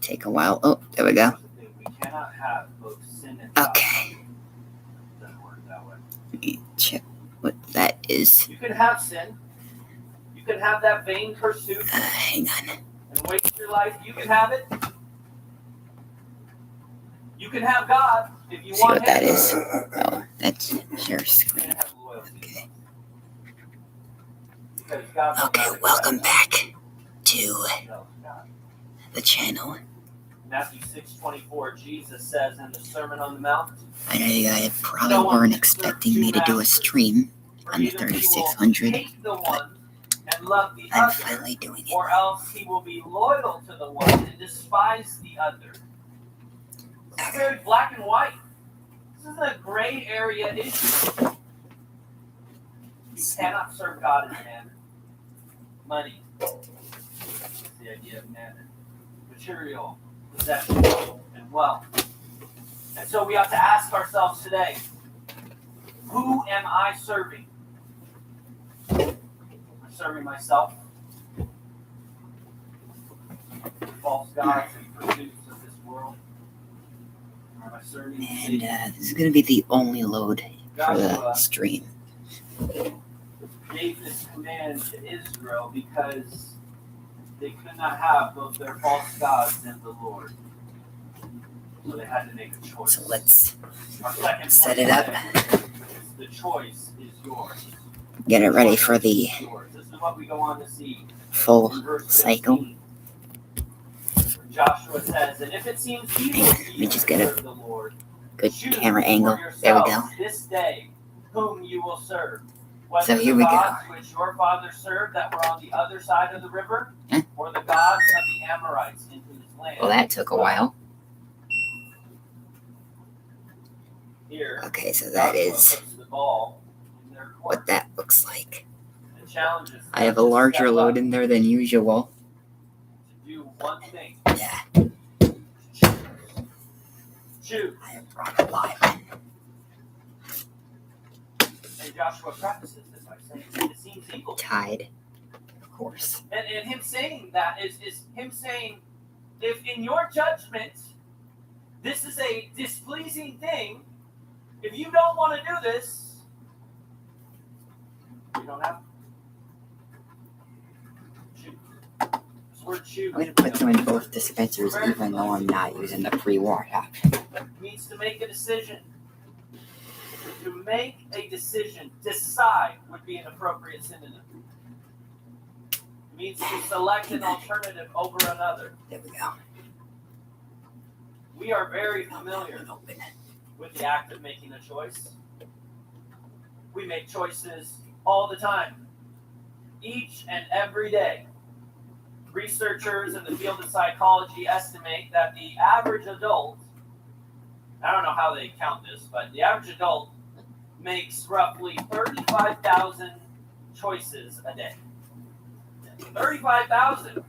take a while. Oh, there we go. We cannot have both sin and God. Okay. It doesn't work that way. Let me check what that is. You can have sin. You can have that vain pursuit Hang on. and waste your life. You can have it. You can have God if you See want what that him. is. Oh, that's share You screen. can have loyalty. Okay. Because God Okay, knows welcome that back to knows God. the channel. Matthew 6:24, Jesus says in the Sermon on the Mount, I know you guys probably weren't expecting me to do a stream on the 3600. hate the one and love the I'm other, finally doing it. or else he will be loyal to the one and despise the other. It's very black and white. This isn't a gray area issue. You cannot serve God and mammon. Money. That's the idea of mammon. Material, possession, and wealth. And so we have to ask ourselves today, who am I serving? Am I serving myself? False gods and pursuits of this world? Or am I serving the And Savior? this is going to be the only load for the Joshua stream. gave this command to Israel because they could not have both their false gods and the Lord. So they had to make a choice. So let's Our second set point it up. today is the choice is yours. Get it ready for the Yours. This is what we go on to see full in verse cycle. 15. Joshua says, and if it seems evil Hang on, to let you me to just get a serve the Lord, good choose camera for angle. There we go. yourselves this day whom you will serve. Whether So here the we go. gods which your fathers served that were on the other side of the river, Huh? or the gods of the Amorites in whose land. Well, that took a while. Here, Okay, so that Joshua is puts the ball in their court what that looks like. and challenges I have a them to larger step load up in there than usual. to do one thing. Yeah, Choose. I have brought a lot. And Joshua prefaces this by saying, it seems evil. Tied, of course. And him saying that is him saying, if in your judgment this is a displeasing thing, if you don't want to do this, you don't have to. Choose. This word choose. I'm going to put them in both dispensers even though I'm not using the pre-wash option. Means to make a decision. To make a decision, decide would be an appropriate synonym. It means to select an alternative over another. There we go. We are very familiar Open. with the act of making a choice. We make choices all the time, each and every day. Researchers in the field of psychology estimate that the average adult, I don't know how they count this, but the average adult makes roughly 35,000 choices a day. 35,000.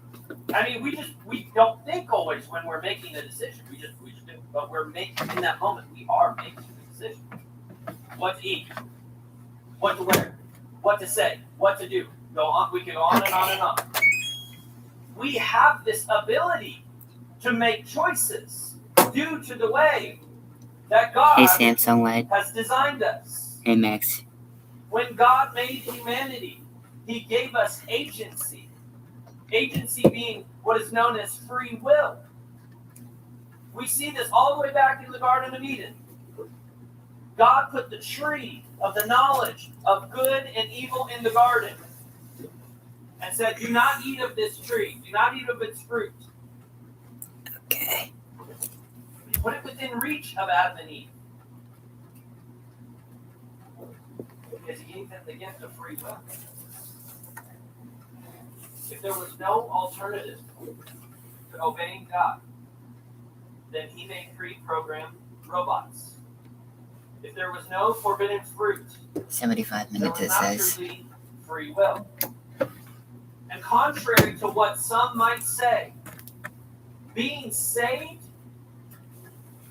I mean, we don't think always when we're making a decision. We just do. But we're making, in that moment, we are making a decision. What to eat, what to wear, what to say, what to do. Go on. We can go on and on and on. We have this ability to make choices due to the way that God Hey, Samsung Led. has designed us. Hey, Max. When God made humanity, He gave us agency. Agency being what is known as free will. We see this all the way back in the Garden of Eden. God put the tree of the knowledge of good and evil in the garden and said, do not eat of this tree. Do not eat of its fruit. Okay. He put it within reach of Adam and Eve. Because He gave them the gift of free will. If there was no alternative to obeying God, then He made pre-programmed robots. If there was no forbidden fruit, 75 there minutes was it not says. truly free will. And contrary to what some might say, being saved,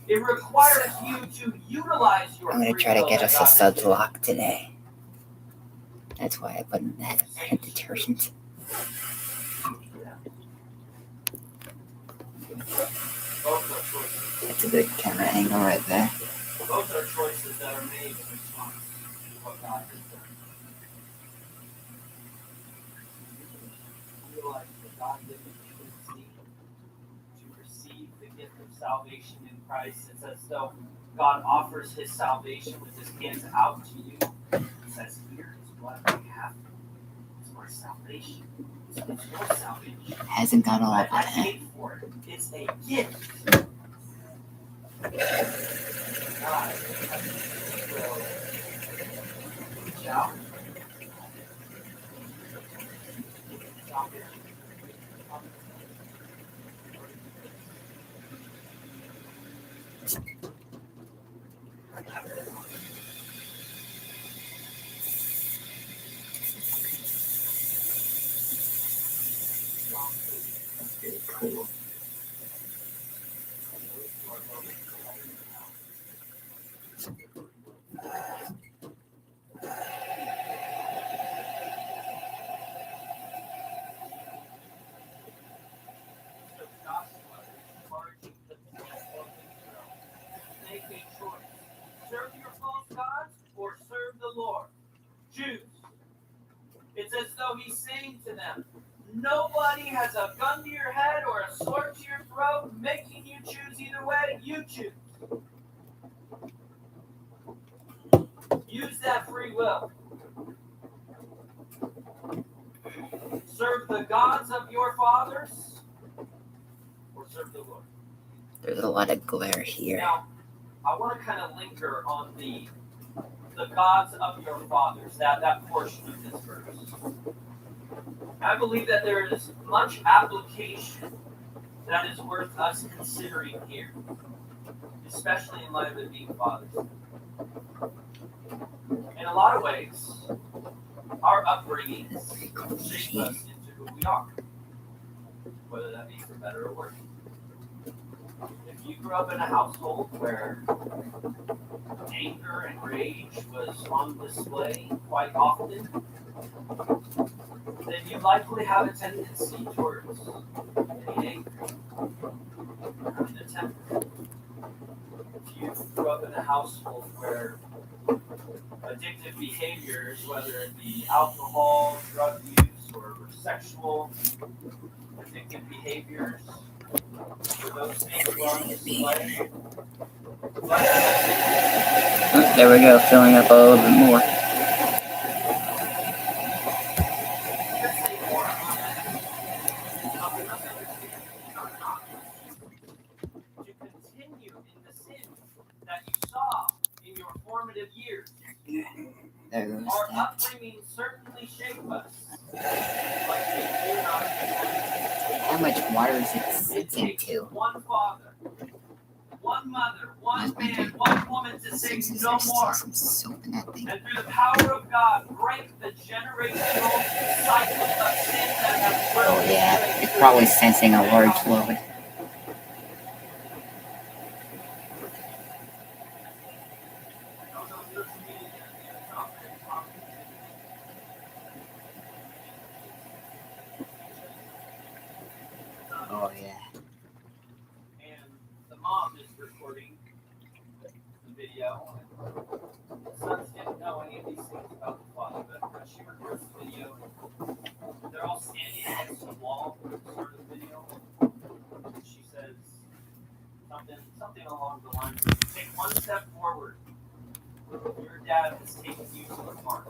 it requires you to utilize your I'm going to free try to will get that us a God has sub given. lock today. That's why I put in that detergent. Both are choices. That's a good camera angle right there. Both are choices that are made in response to what God has done. Realize that God gives us the to receive the gift of salvation in Christ. It's as though God offers his salvation with his hands out to you. He says, here is what I have. It's my salvation. It's your salvation. Hasn't got all of I it. paid for it. It's a gift. God will reach out. Salvation. Really cool. Make a choice. Serve your false gods or serve the Lord. Choose. It's as though he's saying to them, nobody has a gun to your head or a sword to your throat, making you choose either way. You choose. Use that free will. Serve the gods of your fathers or serve the Lord. There's a lot of glare here. Now, I want to kind of linger on the gods of your fathers, that portion of this verse. I believe that there is much application that is worth us considering here, especially in light of it being Father's Day. In a lot of ways, our upbringings shape us into who we are, whether that be for better or worse. If you grew up in a household where anger and rage was on display quite often, then you likely have a tendency towards being angry, having a temper. If you grew up in a household where addictive behaviors, whether it be alcohol, drug use, or sexual addictive behaviors, for those things were on display. Oh, there we go, filling up a little bit more. To continue in the sin that you saw in your formative years. There goes Our that. upbringing certainly shaped us. Like they do not. How much water is it It sink takes into? one father, one mother, one Must be man, good. one woman to say There's no still more. some soap in that thing. And through the power of God, break the generational cycle of sin that has Oh worked yeah, its way it's through. probably sensing a large load. Oh yeah. And the mom is recording the video. The sons didn't know any of these things about the father, but she records the video. They're all standing against the wall at the start of the video. And she says something along the lines of, take one step forward. Your dad has taken you to the farm.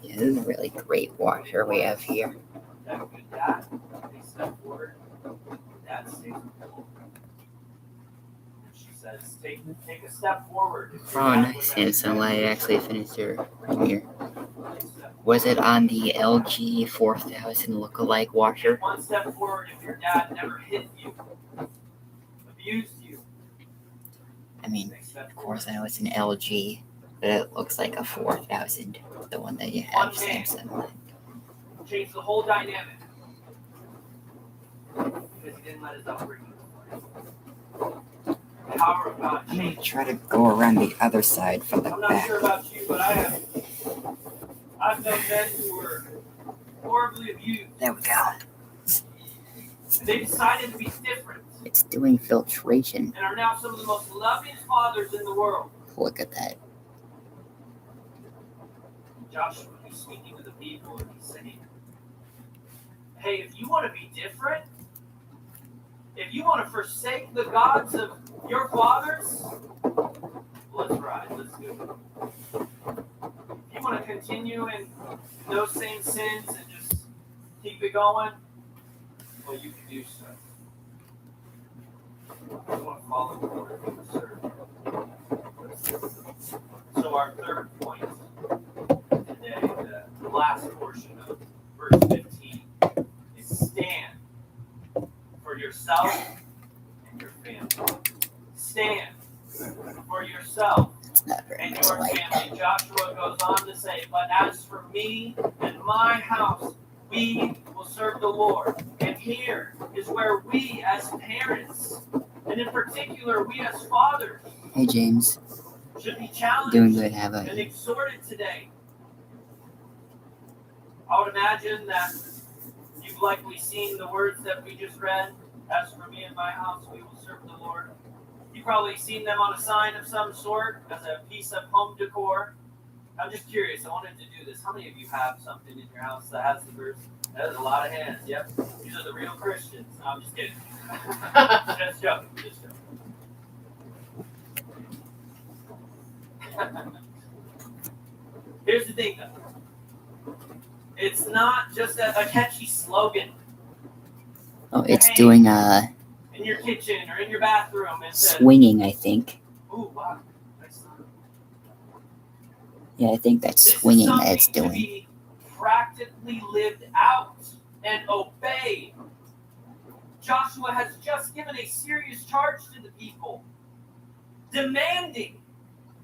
Yeah, this is a really great washer we have here. That good dad, they step forward. Dad stays with the Lord. And she says, take a step forward. If your Oh, dad nice. was And at somebody your actually finished their premiere. dad, step Was it on the LG 4000 lookalike washer? one step forward if your dad never hit you, abused you. I mean, Next step of course forward. I know it's an LG, but it looks like a 4000, the one that you have, Samsung. Changed the whole dynamic because he didn't let his upbringing go. The power of God I'm gonna changed. try to go around the other side from the I'm not back. sure about you, but I've known men who were horribly abused. There we go. They decided to be different It's doing filtration. and are now some of the most loving fathers in the world. Look at that. Joshua, he's speaking to the people and he's saying, hey, if you want to be different, if you want to forsake the gods of your fathers, let's ride, let's do it. If you want to continue in those same sins and just keep it going, well, you can do so. You want to follow the Lord and serve. So our third point today, the last portion of verse 15, is stand for yourself and your family. Stand for yourself It's not very and much your like family. Joshua goes on to say, but as for me and my house, we will serve the Lord. And here is where we as parents, and in particular we as fathers, Hey, James. should be challenged Doing good. How about and you? exhorted today. I would imagine that you've likely seen the words that we just read. As for me and my house, we will serve the Lord. You've probably seen them on a sign of some sort as a piece of home decor. I'm just curious. I wanted to do this. How many of you have something in your house that has the verse? That is a lot of hands. Yep. These are the real Christians. No, I'm just kidding. Just joking. Just joking. Here's the thing, though. It's not just a catchy slogan. Oh, it's doing In your kitchen or in your bathroom. And swinging, I think. Ooh, wow. Nice. Yeah, I think that's This swinging is that it's something to doing. be practically lived out and obeyed. Joshua has just given a serious charge to the people, demanding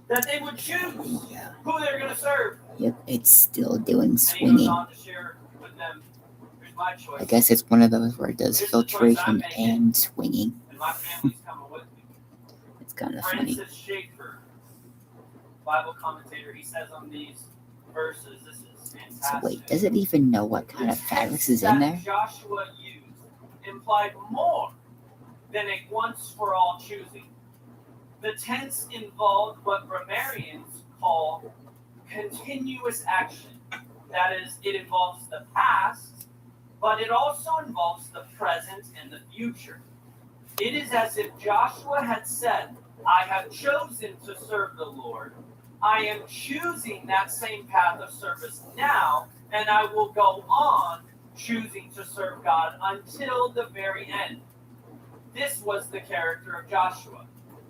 that they would choose Yeah. who they're going to serve. Yep, it's still doing And he goes swinging. on to share with them, here's my choice. I guess it's one of those where it does Here's the choice I'm filtration making. and swinging. And my family's coming with me. It's kind of funny. Francis Schaeffer, Bible commentator, he says on these verses, this is So fantastic. wait, does it even know what kind of fabrics is in that there? Joshua used implied more than a once-for-all choosing. The tense involved what grammarians call continuous action. That is, it involves the past, but it also involves the present and the future. It is as if Joshua had said, I have chosen to serve the Lord. I am choosing that same path of service now, and I will go on choosing to serve God until the very end. This was the character of Joshua.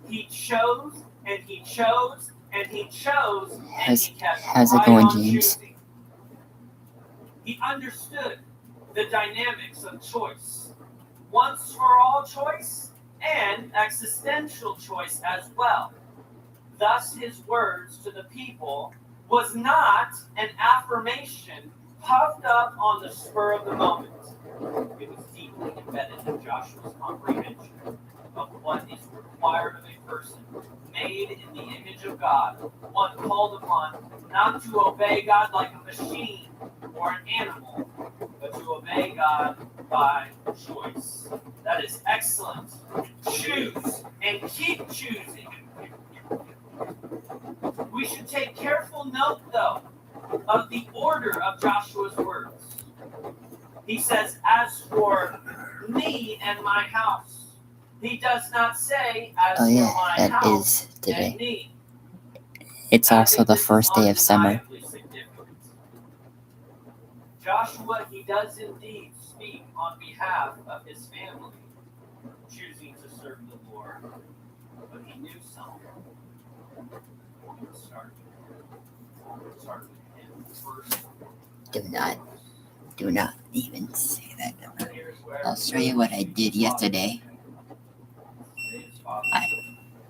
He chose, and he chose, and he chose, and he kept How's it right going, on James? choosing. He understood the dynamics of choice. Once for all choice and existential choice as well. Thus, his words to the people was not an affirmation puffed up on the spur of the moment. It was deeply embedded in Joshua's comprehension of what is required of a person made in the image of God, one called upon not to obey God like a machine or an animal, but to obey God by choice. That is excellent. Choose and keep choosing. We should take careful note, though, of the order of Joshua's words. He says, as for me and my house. He does not say, as Oh yeah, for my that house is today. and me. It's also the first day of summer. Joshua, he does indeed speak on behalf of his family, choosing to serve the Lord. But he knew something. It would start with him first. Do not even say that. I'll show you what I did yesterday.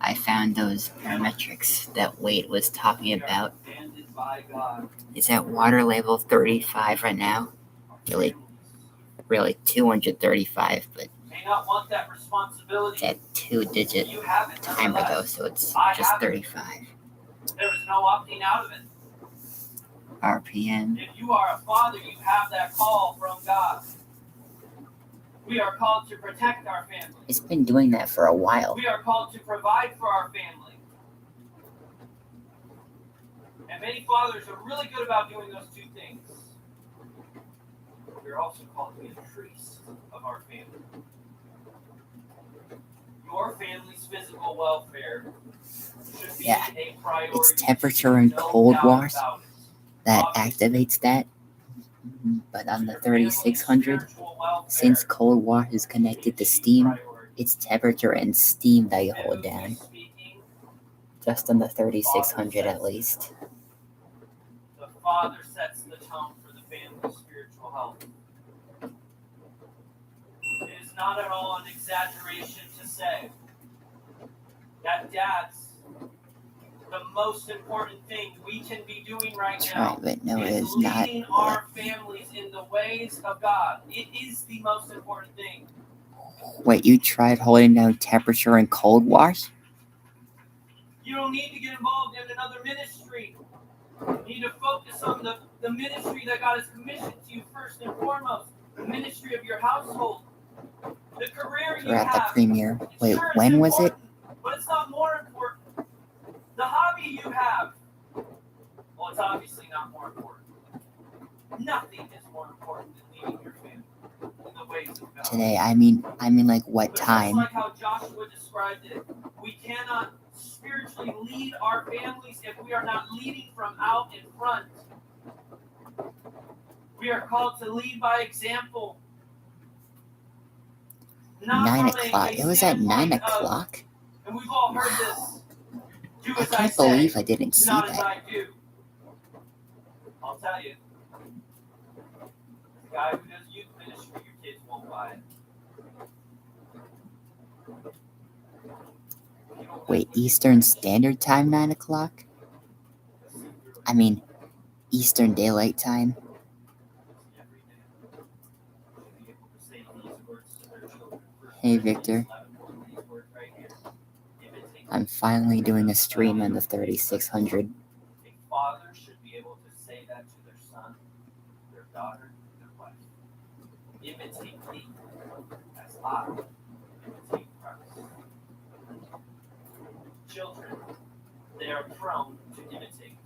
I found those parametrics that Wade was talking about. It's at water level 35 right now. Really 235, but it's at 2-digit timer though, so it's just 35. There is no opting out of it. RPM. If you are a father, you have that call from God. We are called to protect our family. It's been doing that for a while. We are called to provide for our family. And many fathers are really good about doing those two things. We're also called to be a priest of our family. Your family's physical welfare should be a priority. It's temperature and cold wash that activates that. But on the 3600, since cold water is connected to steam, it's temperature and steam that you hold down. Just on the 3600 at least. The father sets the tone for the family's spiritual health. It is not at all an exaggeration to say that dads, the most important thing we can be doing right now is leading our families in the ways of God. It is the most important thing. Wait, you tried holding down temperature and cold wash? You don't need to get involved in another ministry. You need to focus on the ministry that God has commissioned to you first and foremost. The ministry of your household. The career you have. We're at the premiere. Wait, sure, when was it? But it's not more important. The hobby you have. Well, it's obviously not more important. Nothing is more important than leading your family in the ways of God. Today, I mean like what but time? Just like how Joshua described it, we cannot spiritually lead our families if we are not leading from out in front. We are called to lead by example. 9 o'clock. It was at 9 o'clock? And we've all heard this. Do I as I can't say, believe I didn't see not as that. I do. I'll tell you. The guy who does youth ministry, your kids won't buy it. Wait, Eastern Standard Time, 9 o'clock? I mean, Eastern Daylight Time? Hey, Victor. I'm finally doing a stream on the 3600. A father should be able to say that to their son, their daughter, their wife. Imitate me as I imitate Christ. Children, they are prone to imitate.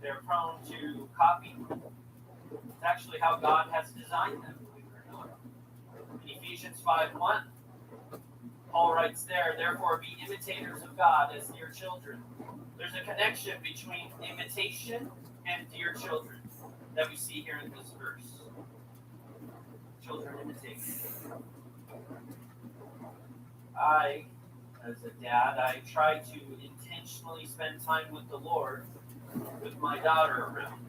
They're prone to copy. It's actually how God has designed them, believe it or not. In Ephesians 5:1, Paul writes there, therefore be imitators of God as dear children. There's a connection between imitation and dear children that we see here in this verse. Children imitate. I, as a dad, I try to intentionally spend time with the Lord with my daughter around.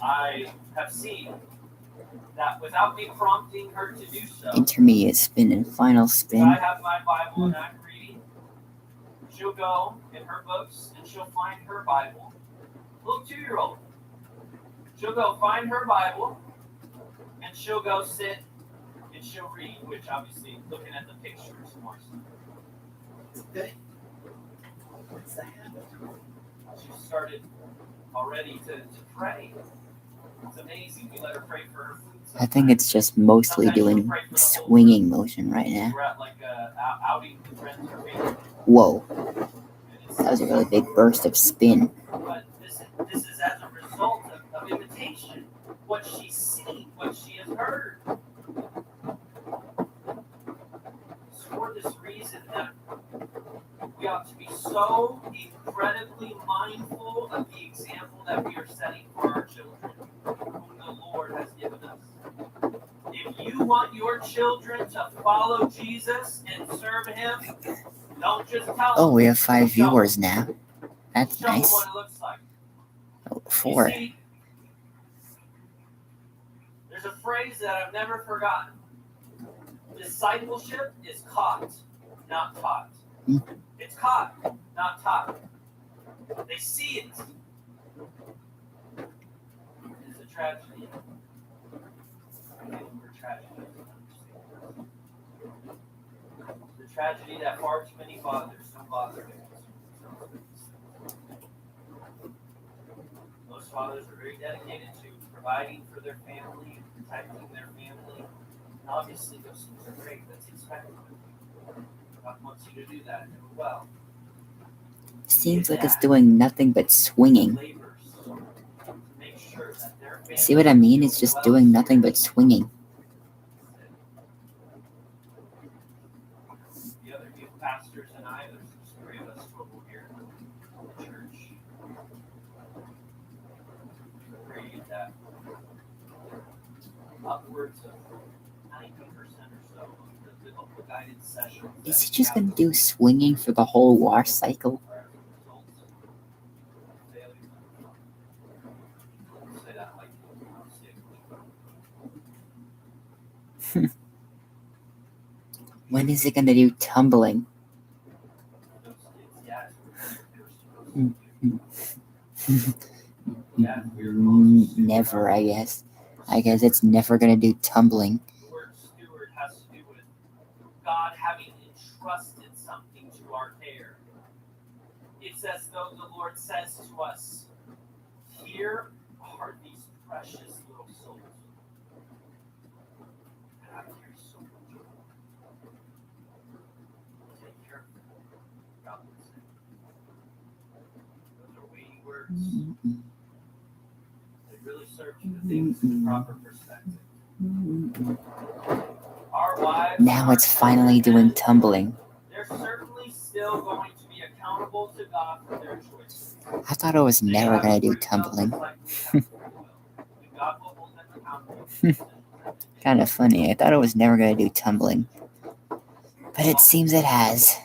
I have seen that without me prompting her to do so. Intermediate spin and final spin. I have my Bible and I'm reading. She'll go in her books and she'll find her Bible. Little 2-year-old. She'll go find her Bible and she'll go sit and she'll read, which obviously looking at the pictures more so. Okay. What's the habit? She started already to pray. It's amazing. We let her pray for her food. I think it's just mostly doing swinging motion right now. We're at like a outing with friends or family. Whoa. That was a really big burst of spin. But this is as a result of imitation. What she's seen, what she has heard. It's for this reason that we ought to be so incredibly mindful of the example that we are setting for our children, whom the Lord has given us. If you want your children to follow Jesus and serve Him, don't just tell them. Oh, we have 5 viewers now. That's Show them nice. what it looks like. Oh, 4. You see, there's a phrase that I've never forgotten. Discipleship is caught, not taught. It's caught, not taught. They see it. It's a tragedy. The tragedy that far too many fathers don't bother to. Most fathers are very dedicated to providing for their family, protecting their family, And obviously, those things are great. That's expected. God wants you to do that and do it well. Seems like it's doing nothing but swinging. See what I mean? It's just doing nothing but swinging. The other youth pastors and I, there's just three of us total here in the church. Agreed that upwards of 90% or so of the biblical guided sessions. Is he just gonna do swinging for the whole wash cycle? When is it gonna do tumbling? Never, I guess. I guess it's never gonna do tumbling. The word steward has to do with God having entrusted something to our care. It's as though the Lord says to us, here are these precious little souls. And I care so much of them. Take care of them. God would say. Those are weighty words. They really serve to the things in proper perspective. Our wives, Now it's finally doing tumbling. they're certainly still going to be accountable to God for their choices. I thought it was never gonna do tumbling. Kind of funny. I thought it was never gonna do tumbling. But it seems it has.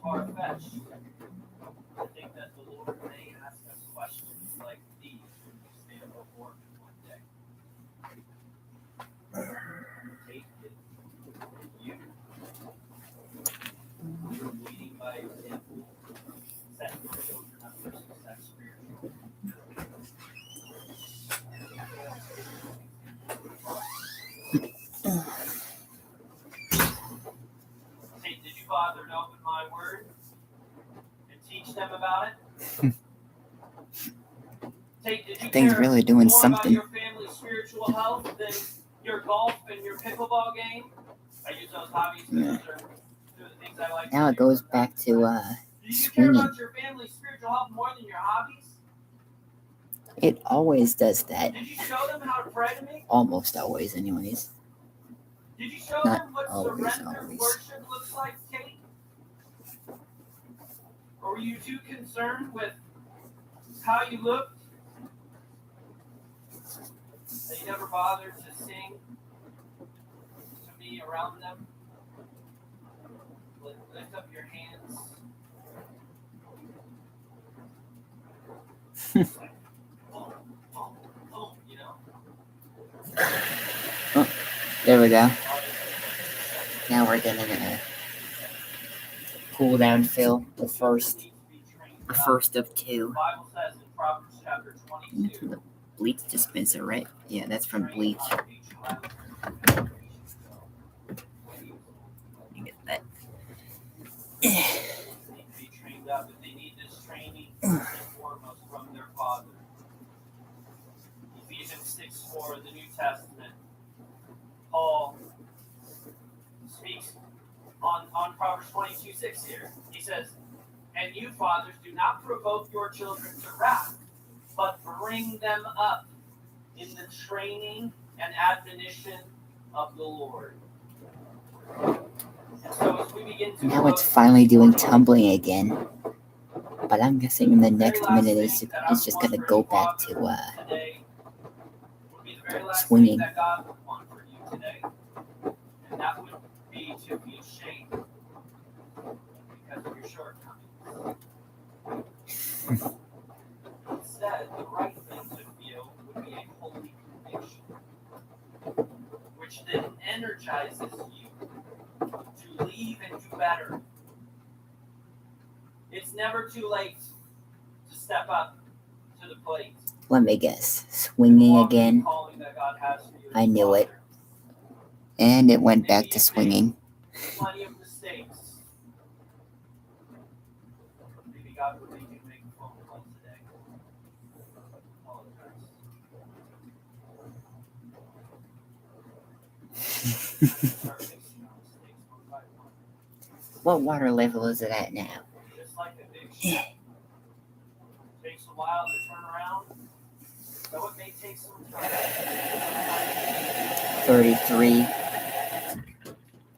Far-fetched. I think that the Lord may ask us questions like these when we stand before Him one day. Take it, you. You're leading by example. Set your children up for success spiritually. Hey, did you bother to open my word and teach them about it? Hey, did you Thing's care really doing more something. about your family's spiritual health than your golf and your pickleball game? I use those hobbies because those are two of the things I like. Now to it do. goes back to Do you care swinging. about your family's spiritual health more than your hobbies? It always does that. Did you show them how to pray to me? Almost always, anyways. Did you show Not them what always, surrendered always. worship looks like, Kate? Or were you too concerned with how you looked that you never bothered to sing to me around them? Lift up your hands. Like, boom, boom, boom, you know? There we go. Now we're getting a cool down fill. The first of two. The Bible says in Proverbs chapter 22. The bleach dispenser, right? Yeah, that's from bleach. You get that. They need to be trained up, and they need this training first and foremost from their father. Ephesians 6:4, the New Testament, Paul speaks on Proverbs 22:6 here. He says, and you fathers, do not provoke your children to wrath, but bring them up in the training and admonition of the Lord. And so as we begin to Now it's finally doing tumbling again. But I'm guessing in the next minute it's just gonna go back to swinging. That God would want for you today, and that would be to be ashamed because of your shortcomings. Instead, the right thing to feel would be a holy conviction, which then energizes you to leave and do better. It's never too late to step up to the plate. Let me guess. Swinging again. I knew it. And it went back to swinging. Plenty of mistakes. Start fixing our mistakes one by one. What water level is it at now? Just like a big ship. Takes a while to turn around. So it may take some time. 33.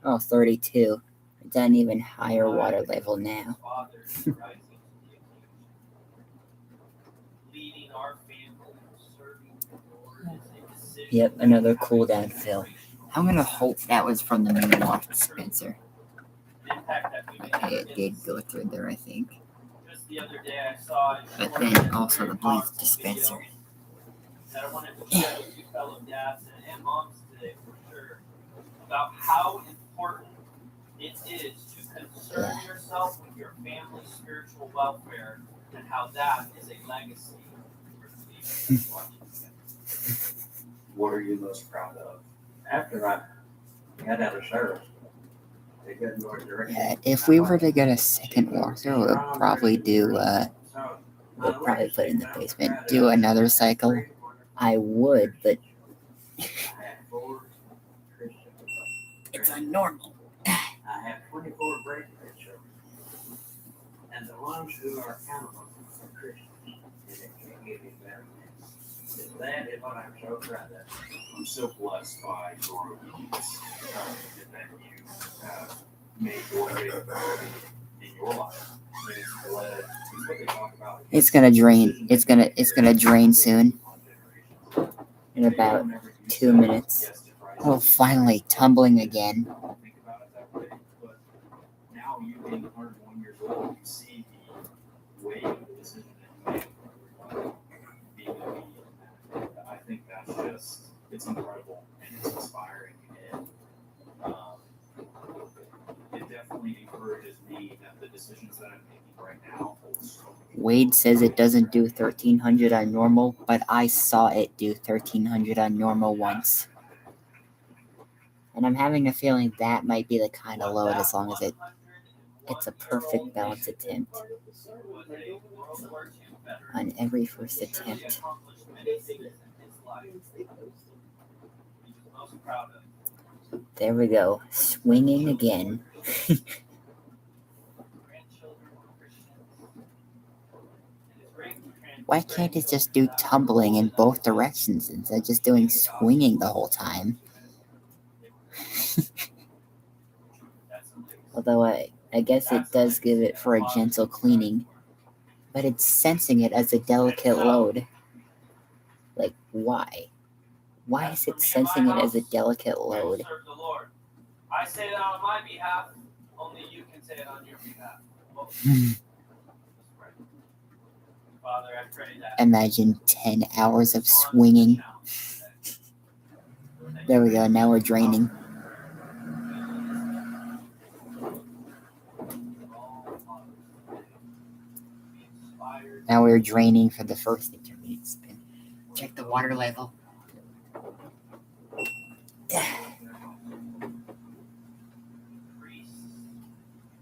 Oh, 32. It's at an even higher water level now. Father is rising to the occasion. Leading our family, serving the Lord is a decision. Yep, another cool down fill. I'm gonna hope that was from the main water dispenser. The impact that we made Okay, it did go through there, I think. Just the other day I saw it. But then also the bleach dispenser. That I wanted to share with you fellow dads and moms today for sure about how important it is to concern yourself with your family's spiritual welfare and how that is a legacy for the believers watching together. What are you most proud of? After I got out of service, they got in your direction. Yeah, if we were to get a second walkthrough, we'll probably do, we'll probably put it in the basement. Do another cycle. I would, but I had 4 Christians. it's unnormal. I have 24 breakthrough children. And the ones who are accountable are Christians. And it can't get any better than this. That is what I'm so proud of. I'm so blessed by your obedience that you have made your faith a priority in your life. And it's led, it's what they talk about. It's gonna drain. It's gonna drain soon. In about 2 minutes. Oh, finally tumbling again. Think about it that way, but now you being 101 years old, you see the way the decision that you made for being obedient. And I think that's just, it's incredible and it's inspiring. And it definitely encourages me that the decisions that I'm making right now hold so much. Wade says it doesn't do 1300 on normal, but I saw it do 1300 on normal once. And I'm having a feeling that might be the kind of load as long as it's a perfect balance attempt on every first attempt. There we go. Swinging again. Why can't it just do tumbling in both directions instead of just doing swinging the whole time? Although I guess it does give it for a gentle cleaning, but it's sensing it as a delicate load. Like, why? Why is it sensing it as a delicate load? I say that on my behalf, only you can say it on your behalf. Father, I pray that. Imagine 10 hours of swinging. There we go, now we're draining. Now we're draining for the first intermediate spin. Check the water level. Priest,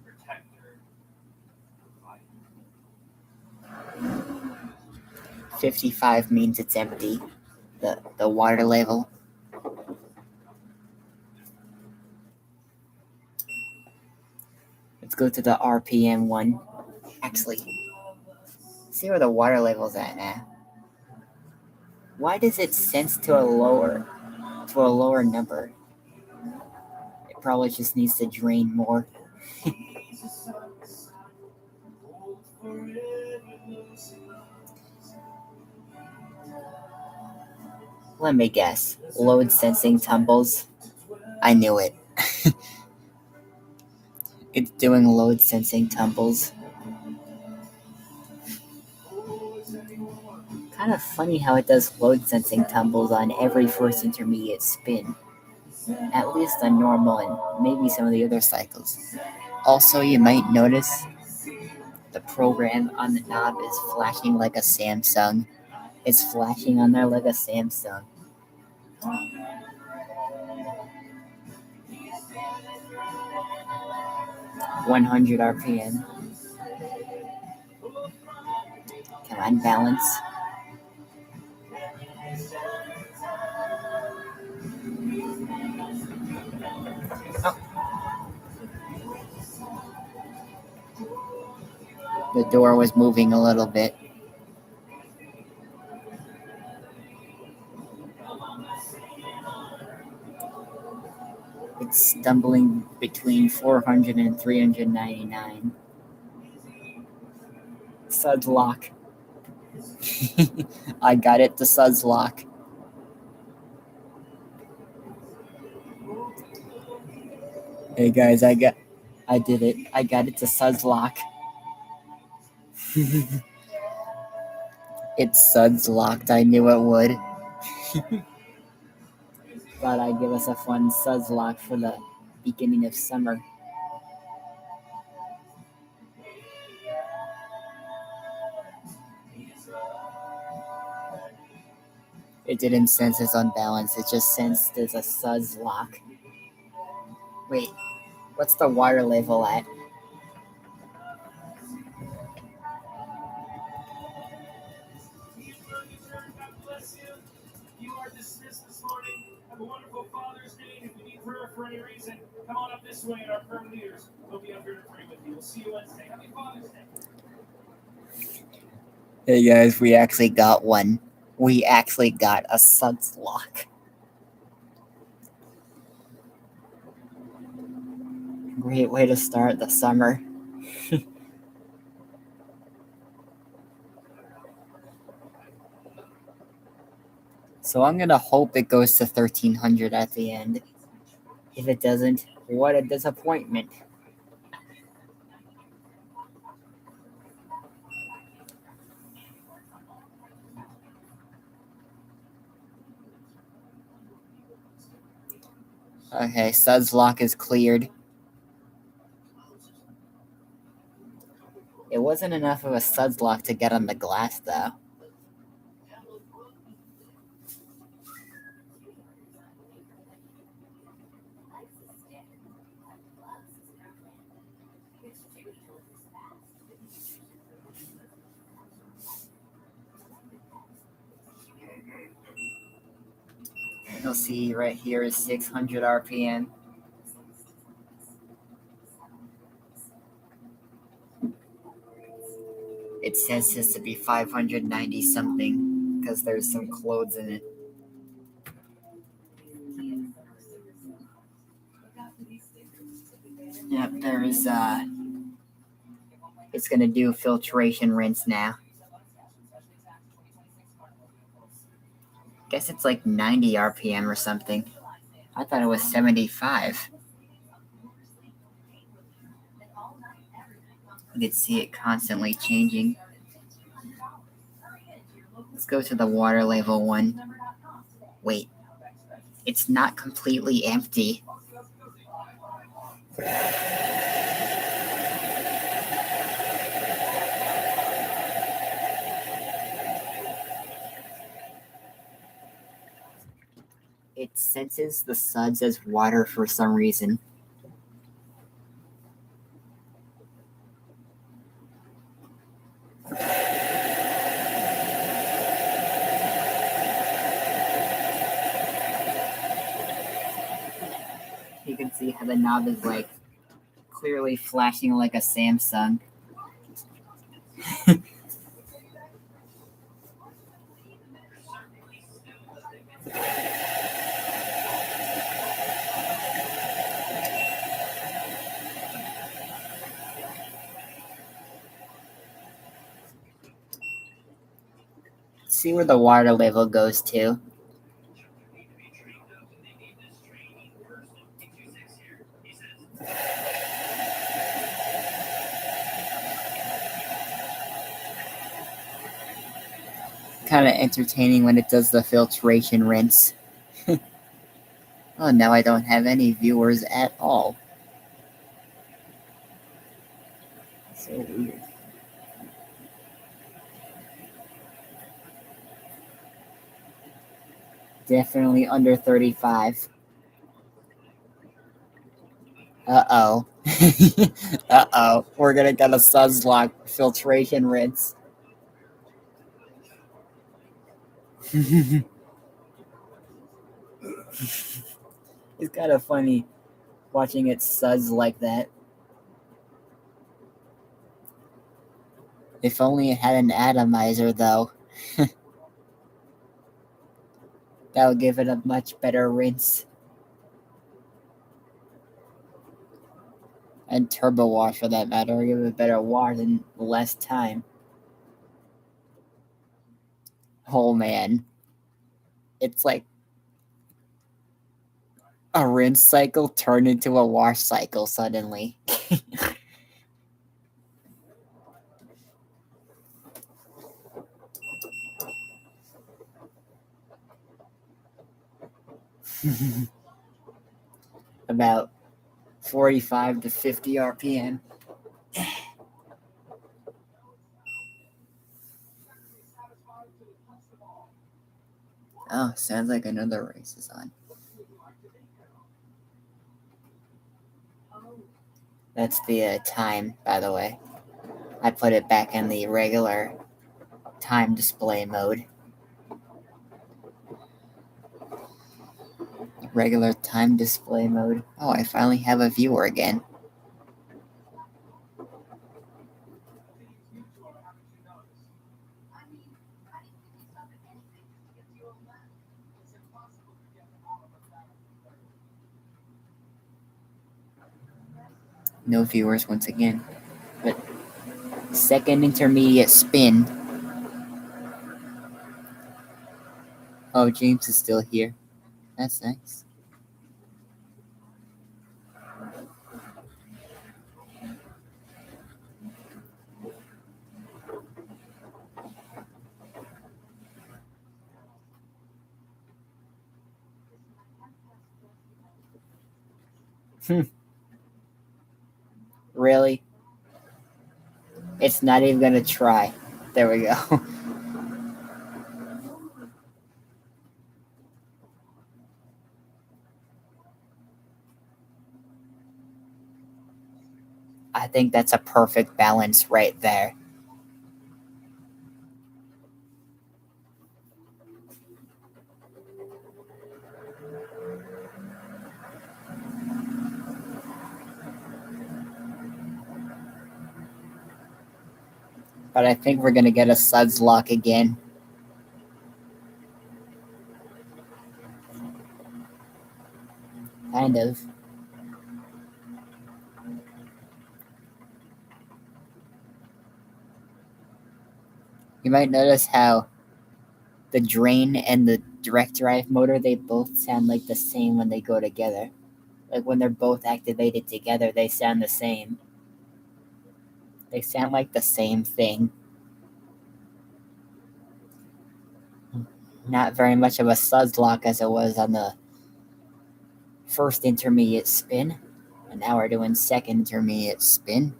protector, provider. 55 means it's empty. The water level. Let's go to the RPM one. Actually, see where the water level's at now. Why does it sense to a lower number? It probably just needs to drain more. Let me guess. Load sensing tumbles. I knew it. It's doing load sensing tumbles. Kind of funny how it does load sensing tumbles on every first intermediate spin. At least on normal and maybe some of the other cycles. Also, you might notice the program on the knob is flashing like a Samsung. It's flashing on there like a Samsung. .100 RPM. Come on, balance. door was moving a little bit. It's stumbling between 400 and 399. Suds lock. I got it to suds lock. Hey guys, I did it. I got it to suds lock. It's suds locked. I knew it would. Thought I'd give us a fun suds lock for the beginning of summer. It didn't sense its unbalance. It just sensed there's a suds lock. Wait, what's the water level at? You are dismissed this morning. Have a wonderful Father's Day. If you need prayer for any reason, come on up this way, and our firm leaders will be up here to pray with you. We'll see you Wednesday. Happy Father's Day. Hey guys, we actually got one. We actually got a suds lock. Great way to start the summer. So I'm gonna hope it goes to 1300 at the end. If it doesn't, what a disappointment. Okay, suds lock is cleared. It wasn't enough of a suds lock to get on the glass though. You'll see right here is 600 RPM. It says this to be 590 something because there's some clothes in it. Yep, there is it's gonna do filtration rinse now. Guess it's like 90 RPM or something. I thought it was 75. You could see it constantly changing. Let's go to the water level one. Wait, it's not completely empty. It senses the suds as water for some reason. You can see how the knob is like clearly flashing like a Samsung. See where the water level goes to. Kind of entertaining when it does the filtration rinse. Oh, now I don't have any viewers at all. So weird. Definitely under 35. Uh-oh. Uh-oh. We're gonna get a suds lock filtration rinse. It's kind of funny watching it suds like that. If only it had an atomizer, though. That would give it a much better rinse. And turbo wash, for that matter, give it a better wash in less time. Oh man. It's like a rinse cycle turned into a wash cycle suddenly. About 45 to 50 RPM. Oh, sounds like another race is on. That's the time, by the way. I put it back in the regular time display mode. Regular time display mode. Oh, I finally have a viewer again. No viewers once again. But second intermediate spin. Oh, James is still here. That's nice. Really? It's not even gonna try. There we go. I think that's a perfect balance right there. But I think we're gonna get a suds lock again. Kind of. You might notice how the drain and the direct drive motor, they both sound like the same when they go together. Like when they're both activated together, they sound the same. They sound like the same thing. Not very much of a suds lock as it was on the first intermediate spin. And now we're doing second intermediate spin.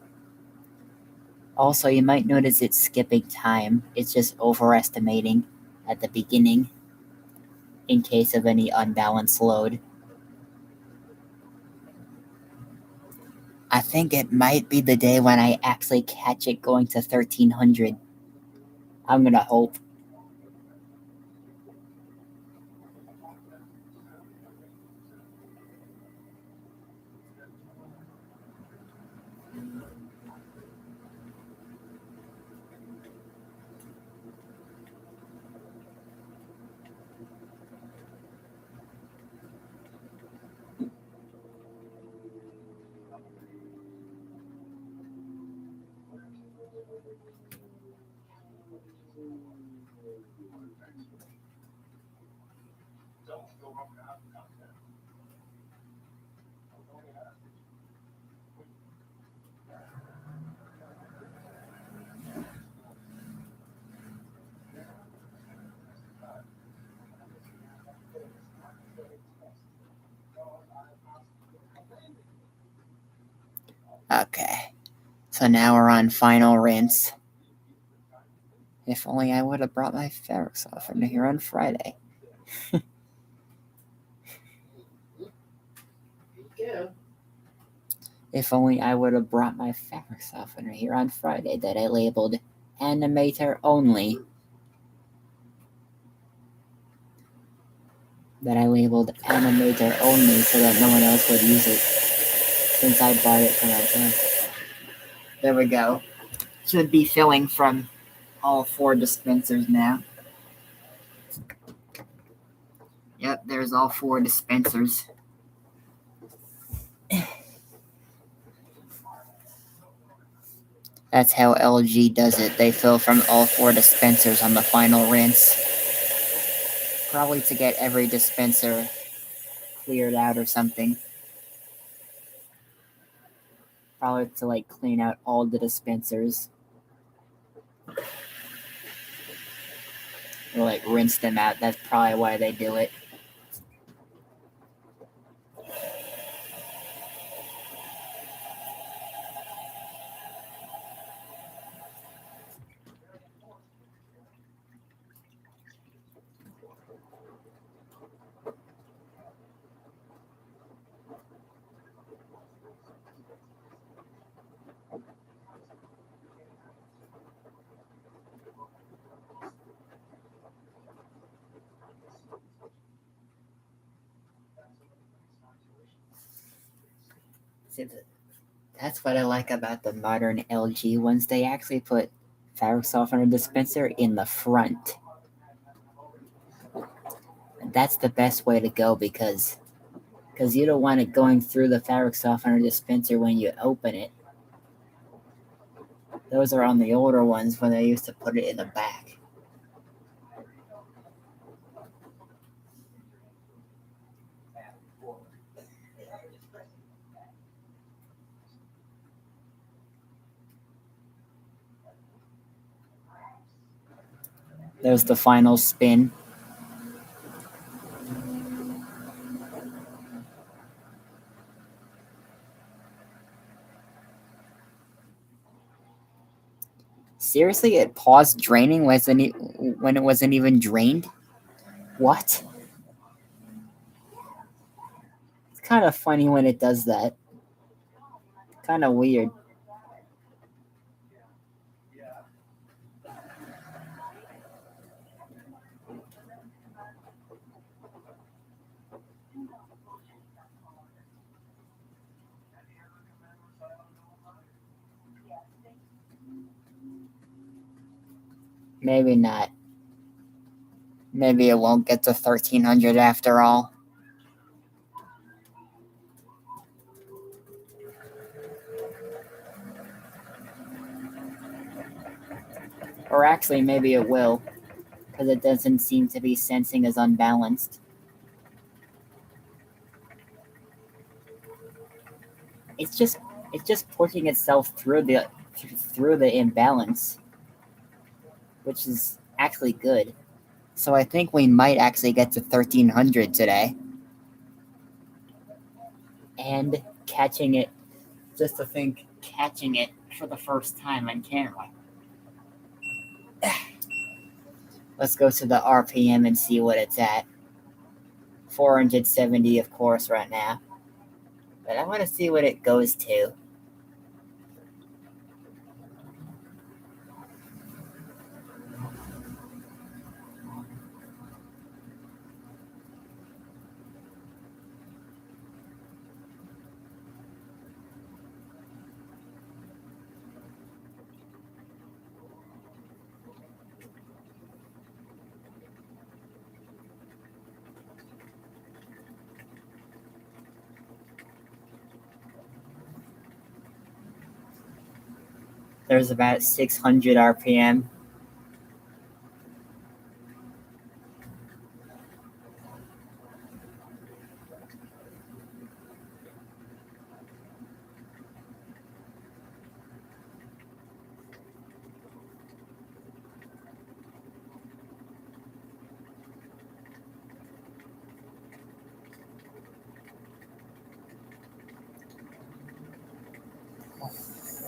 Also, you might notice it's skipping time. It's just overestimating at the beginning in case of any unbalanced load. I think it might be the day when I actually catch it going to 1300. I'm gonna hope. Okay. So now we're on final rinse. If only I would have brought my fabric softener here on Friday. Go. If only I would have brought my fabric softener here on Friday that I labeled animator only. So that no one else would use it. Since I bought it for myself. There we go. Should be filling from all 4 dispensers now. Yep, there's all 4 dispensers. That's how LG does it. They fill from all 4 dispensers on the final rinse. Probably to get every dispenser cleared out or something. Probably to like clean out all the dispensers. Or like rinse them out. That's probably why they do it. See, that's what I like about the modern LG ones. They actually put fabric softener dispenser in the front. That's the best way to go because you don't want it going through the fabric softener dispenser when you open it. Those are on the older ones when they used to put it in the back. There's the final spin. Seriously, it paused draining when it wasn't even drained? What? It's kind of funny when it does that. Kind of weird. Maybe not. Maybe it won't get to 1300 after all. Or actually, maybe it will, because it doesn't seem to be sensing as unbalanced. It's just pushing itself through the imbalance, which is actually good. So I think we might actually get to 1300 today. And catching it, just to think, catching it for the first time on camera. Let's go to the RPM and see what it's at. 470, of course, right now. But I want to see what it goes to. There's about 600 RPM.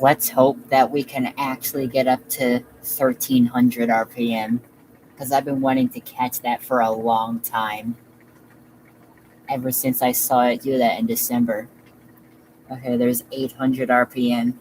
Let's hope that we can actually get up to 1300 RPM, because I've been wanting to catch that for a long time. Ever since I saw it do that in December. Okay, there's 800 RPM.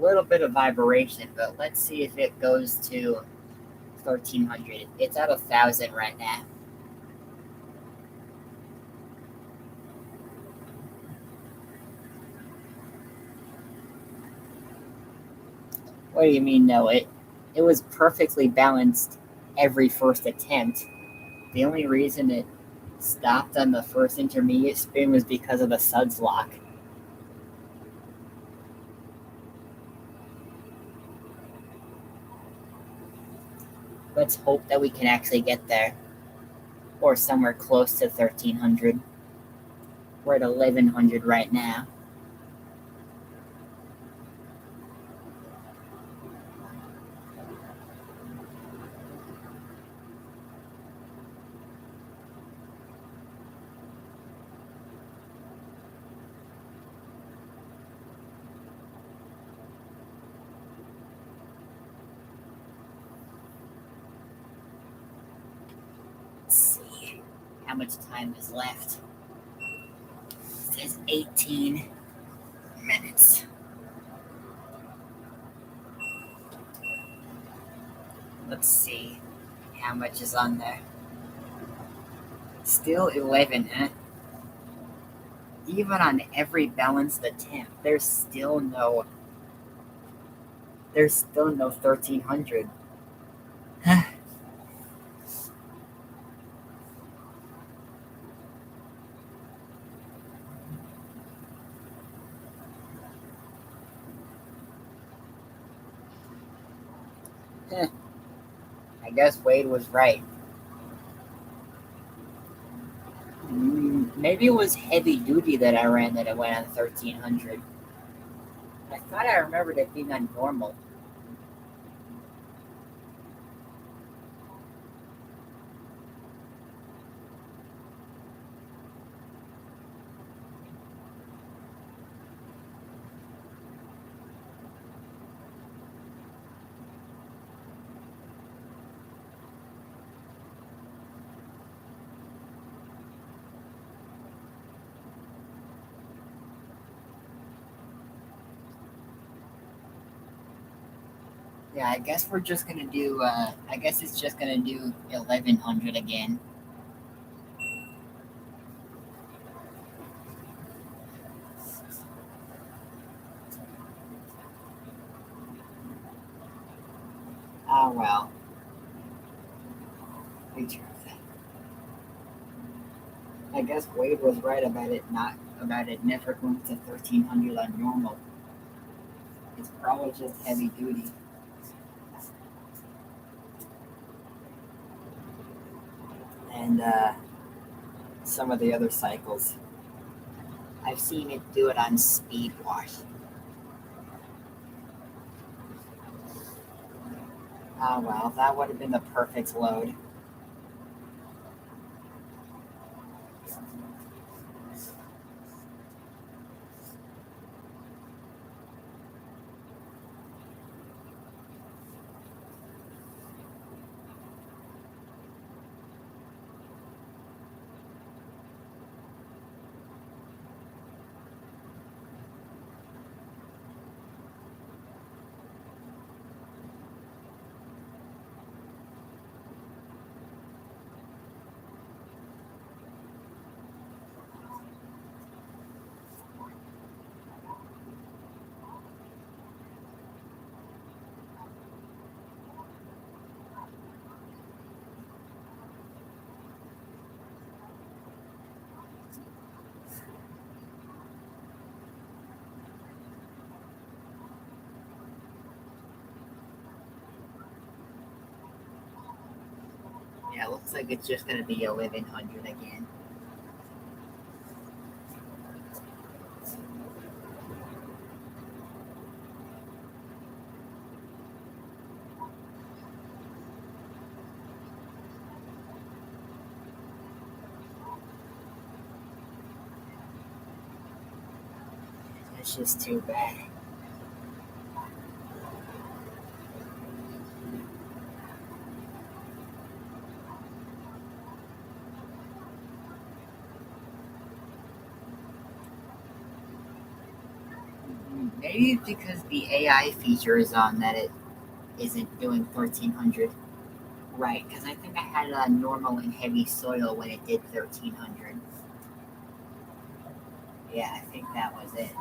little bit of vibration, but let's see if it goes to 1300. It's at 1000 right now. What do you mean, no? It was perfectly balanced every first attempt. The only reason it stopped on the first intermediate spin was because of the suds lock. Let's hope that we can actually get there. Or somewhere close to 1300. We're at 1100 right now. Let's see how much time is left. It says 18 minutes. Let's see how much is on there. Still 11, huh? Even on every balanced attempt, there's still no 1300. I guess Wade was right. Maybe it was heavy duty that I ran that it went on 1300. I thought I remembered it being on normal. Yeah, I guess we're just gonna do. I guess it's just gonna do 1100 again. Ah well. I guess Wade was right about it never going to 1300 on normal. It's probably just heavy duty. And some of the other cycles. I've seen it do it on speed wash. Ah well, that would have been the perfect load. Yeah, it looks like it's just gonna be 1100 again. It's just too bad. Maybe it's because the AI feature is on that it isn't doing 1300. Right, because I think I had a normal and heavy soil when it did 1300. Yeah, I think that was it.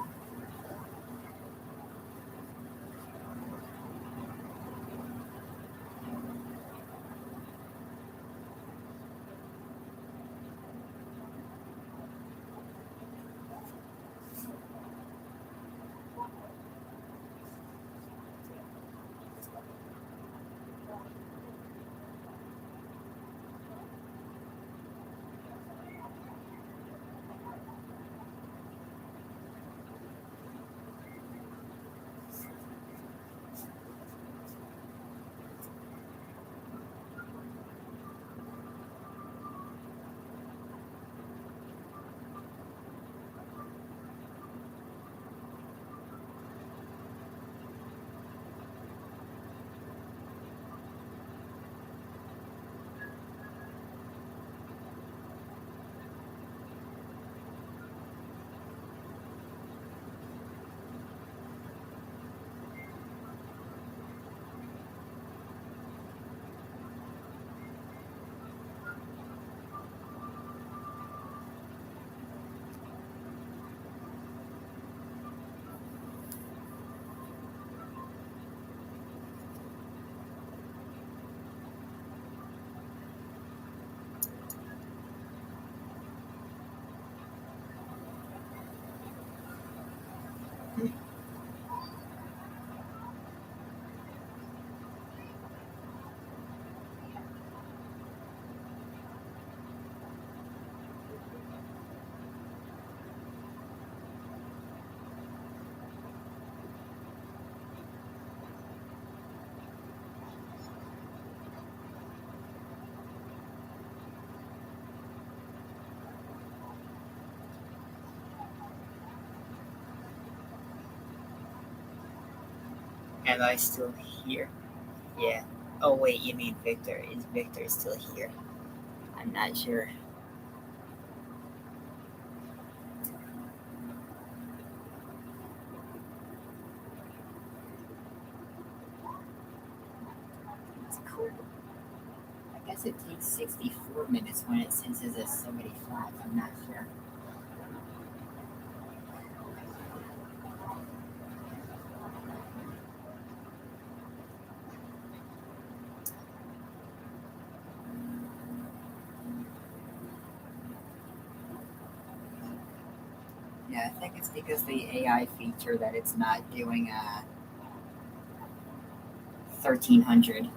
Am I still here? Yeah. Oh, wait, you mean Victor. Is Victor still here? I'm not sure. It's cool. I guess it takes 64 minutes when it senses a 75. I'm not sure. Yeah, I think it's because the AI feature that it's not doing 1300.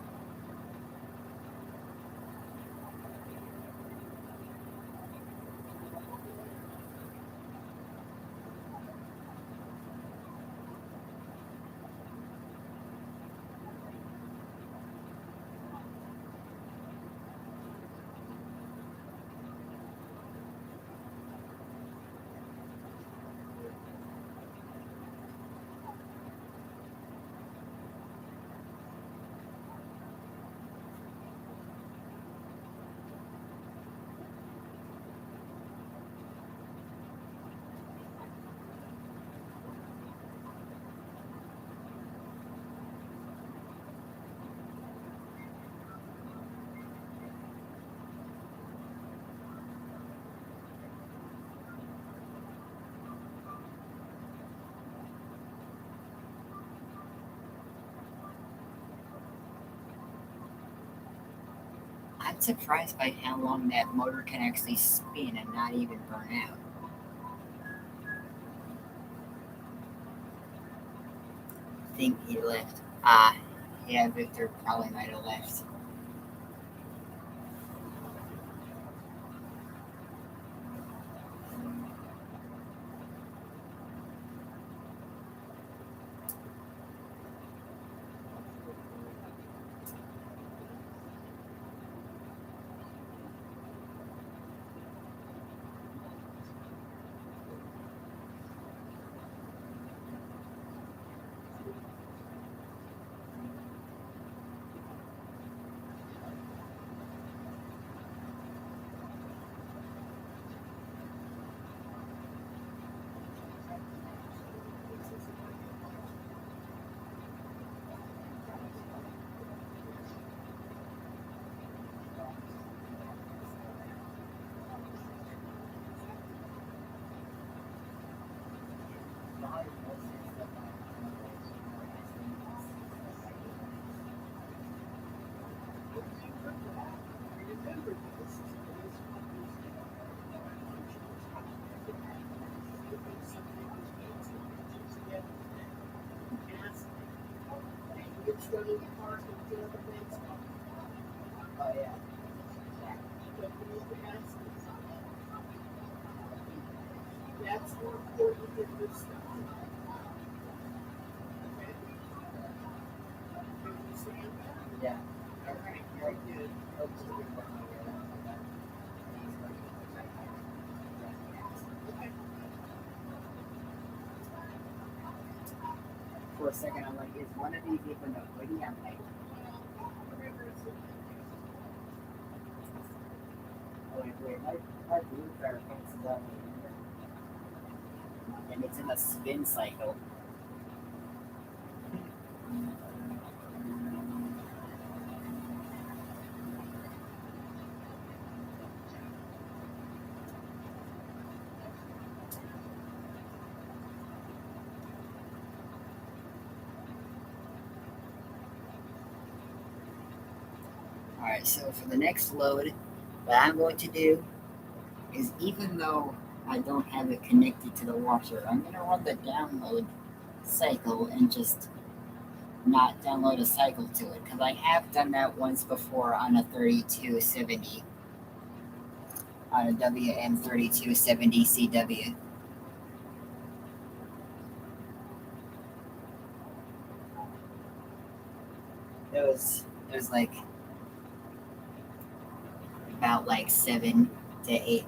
I'm surprised by how long that motor can actually spin and not even burn out. I think he left. Yeah, Victor probably might have left. Oh yeah. That's more important than this stuff. Okay? Understand that? Yeah. All right, very good. Okay. For a second, I'm like, is one of these even a hoodie? I'm like, Whatever is it. wait, my blue pair of pants is on and it's in a spin cycle. Alright, so for the next load, what I'm going to do is even though I don't have it connected to the washer, I'm going to run the download cycle and just not download a cycle to it because I have done that once before on a 3270, on a WM3270 CW. It was like about like 7 to 8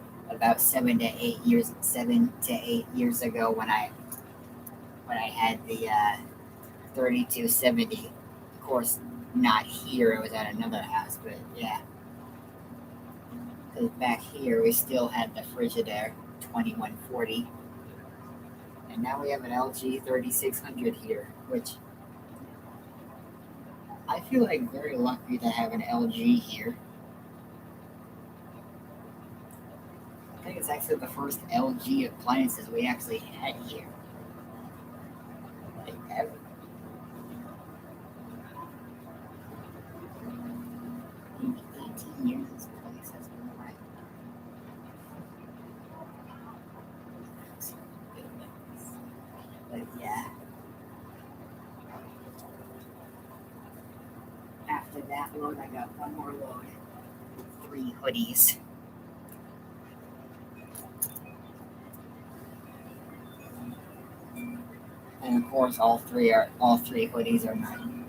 years ago when I had the 3270. Of course, not here. It was at another house, but yeah. Because back here we still had the Frigidaire 2140, and now we have an LG 3600 here, which I feel like very lucky to have an LG here. I think it's actually the first LG appliances we actually had here. Like ever. Maybe 18 years this place has been around. But yeah. After that load, I got one more load. 3 hoodies. And of course, all three hoodies are mine.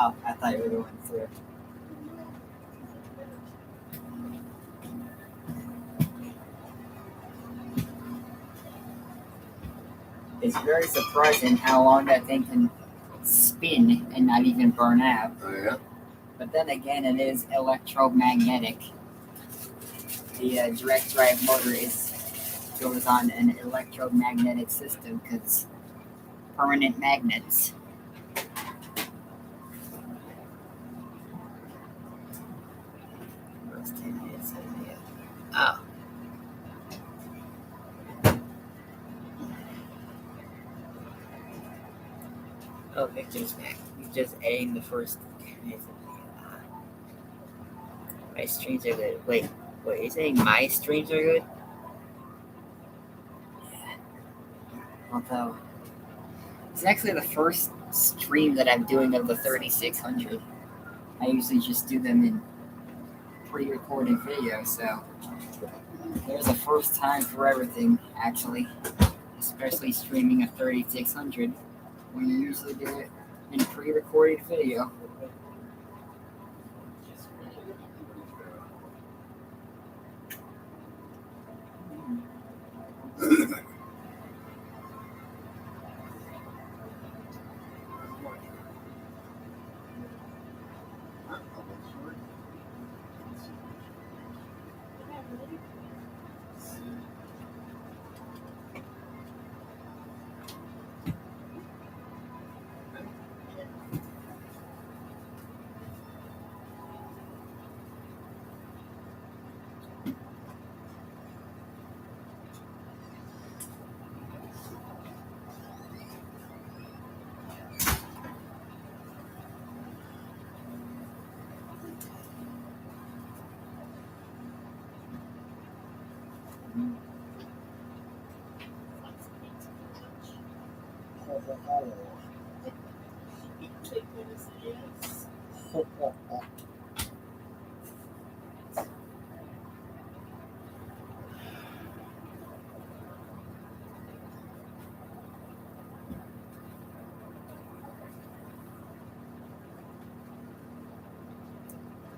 Oh, I thought you were going through. It's very surprising how long that thing can spin and not even burn out. Oh yeah. But then again, it is electromagnetic. The direct drive motor goes on an electromagnetic system because permanent magnets. Oh. Oh, Victor's back. He's just adding the first. My streams are good. Wait, you're saying my streams are good? Yeah. Although, it's actually the first stream that I'm doing of the 3600. I usually just do them in pre-recorded video, so there's a first time for everything, actually. Especially streaming a 3600 when you usually do it in pre-recorded video.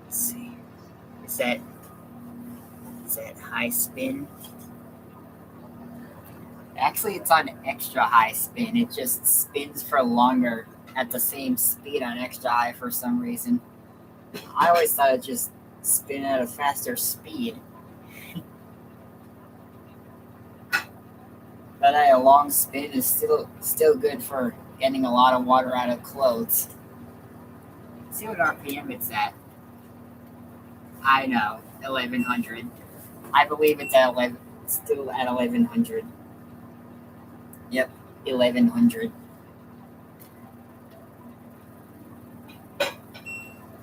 Let's see. Is that high spin? Actually, it's on extra high spin. It just spins for longer at the same speed on extra high for some reason. I always thought it just spin at a faster speed. But a long spin is still good for getting a lot of water out of clothes. Let's see what RPM it's at. I know, 1100. I believe it's at 11. Still at 1100. Yep, 1100.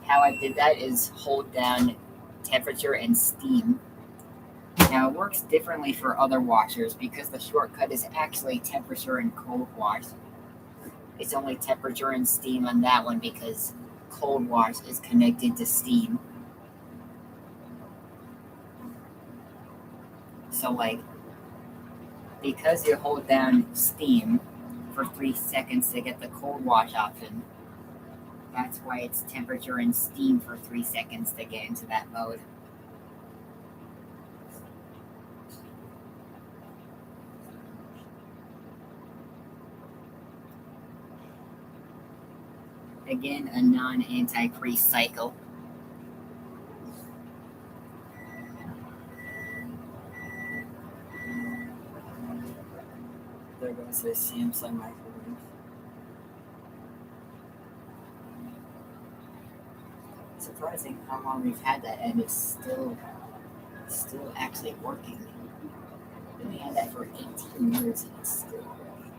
How I did that is hold down temperature and steam. Now it works differently for other washers because the shortcut is actually temperature and cold wash. It's only temperature and steam on that one because cold wash is connected to steam. So because you hold down steam for 3 seconds to get the cold wash option, that's why it's temperature and steam for 3 seconds to get into that mode. Again, a non-anti-freeze cycle. There goes the Samsung microwave. Surprising how long we've had that and it's still actually working. We had that for 18 years and it's still working.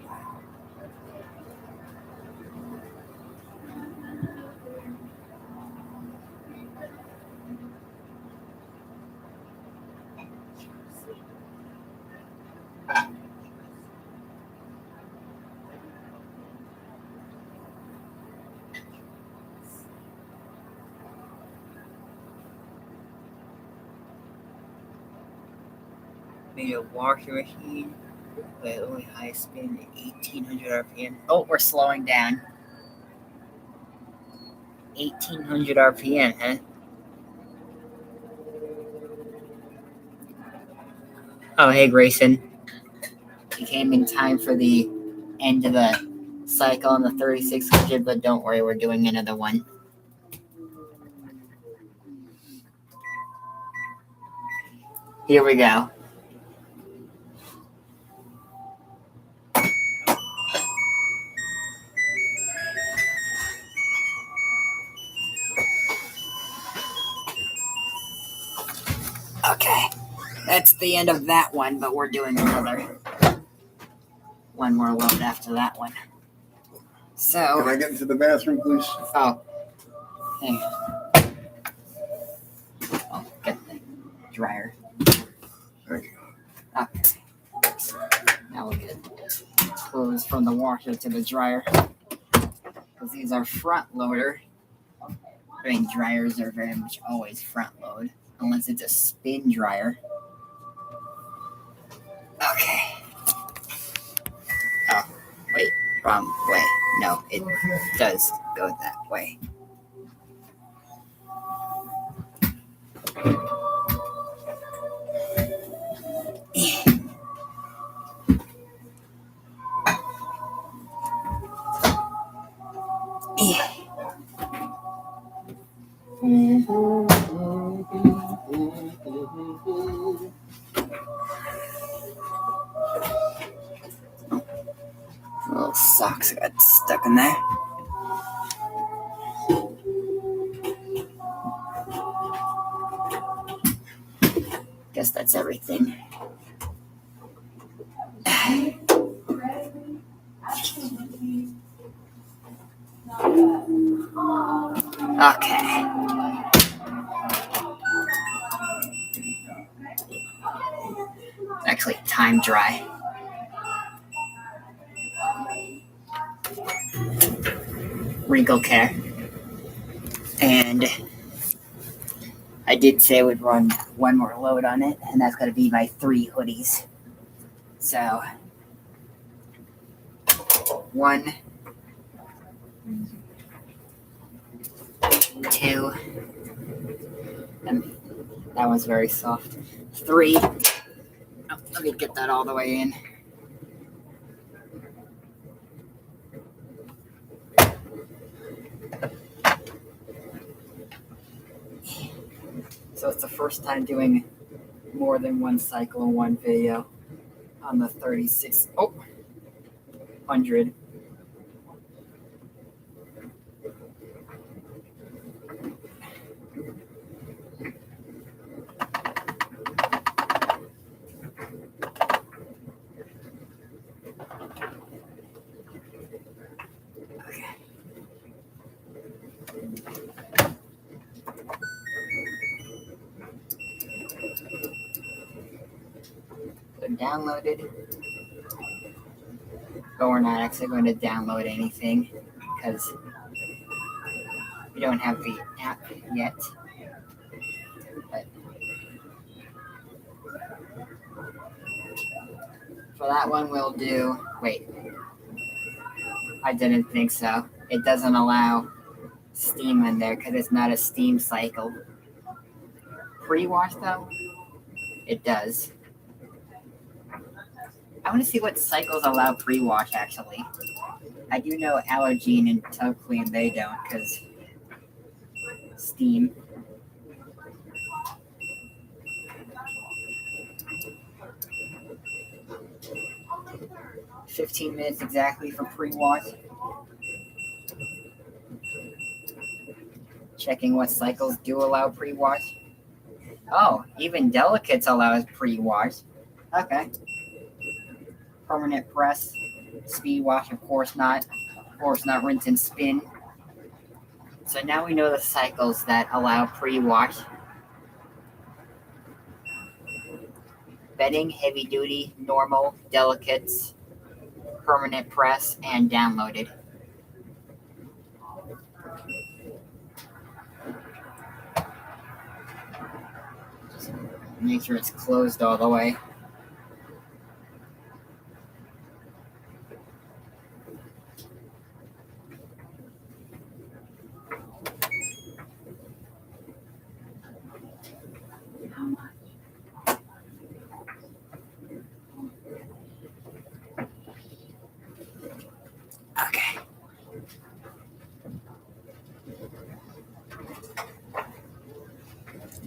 Wow. Made a washing machine with only high spin, 1800 RPM. Oh, we're slowing down. 1800 RPM, huh? Oh, hey, Grayson. You came in time for the end of the cycle on the 3600, but don't worry, we're doing another one. Here we go. Okay, that's the end of that one, but we're doing another one more load after that one. So, Can I get into the bathroom, please? oh, hang on. Oh, get the dryer. Thank you. Okay. Now we'll get clothes from the washer to the dryer. Because these are front loader. I mean, dryers are very much always front load. Unless it's a spin dryer. Okay. Oh, wait, wrong way. No, it does go that way. Little socks got stuck in there. Guess that's everything. Okay. Actually, time dry. Wrinkle care. And I did say I would run one more load on it, and that's going to be my 3 hoodies. So, 1, 2, and that one's very soft. 3. Oh, let me get that all the way in. So it's the first time doing more than one cycle in one video on the 3600. So downloaded. But we're not actually going to download anything because we don't have the app yet. But for that one, we'll do. Wait, I didn't think so. It doesn't allow Steam in there because it's not a Steam cycle. Pre-wash though, it does. I want to see what cycles allow pre-wash actually. I do know Allergene and Tub Clean they don't because Steam. "15 minutes exactly for pre-wash." Checking what cycles do allow pre-wash. Oh, even Delicates allows pre-wash. Okay. Permanent press. Speed wash, of course not. Of course not rinse and spin. So now we know the cycles that allow pre-wash. Bedding, heavy duty, normal, Delicates, permanent press, and downloaded. Make sure it's closed all the way. Okay.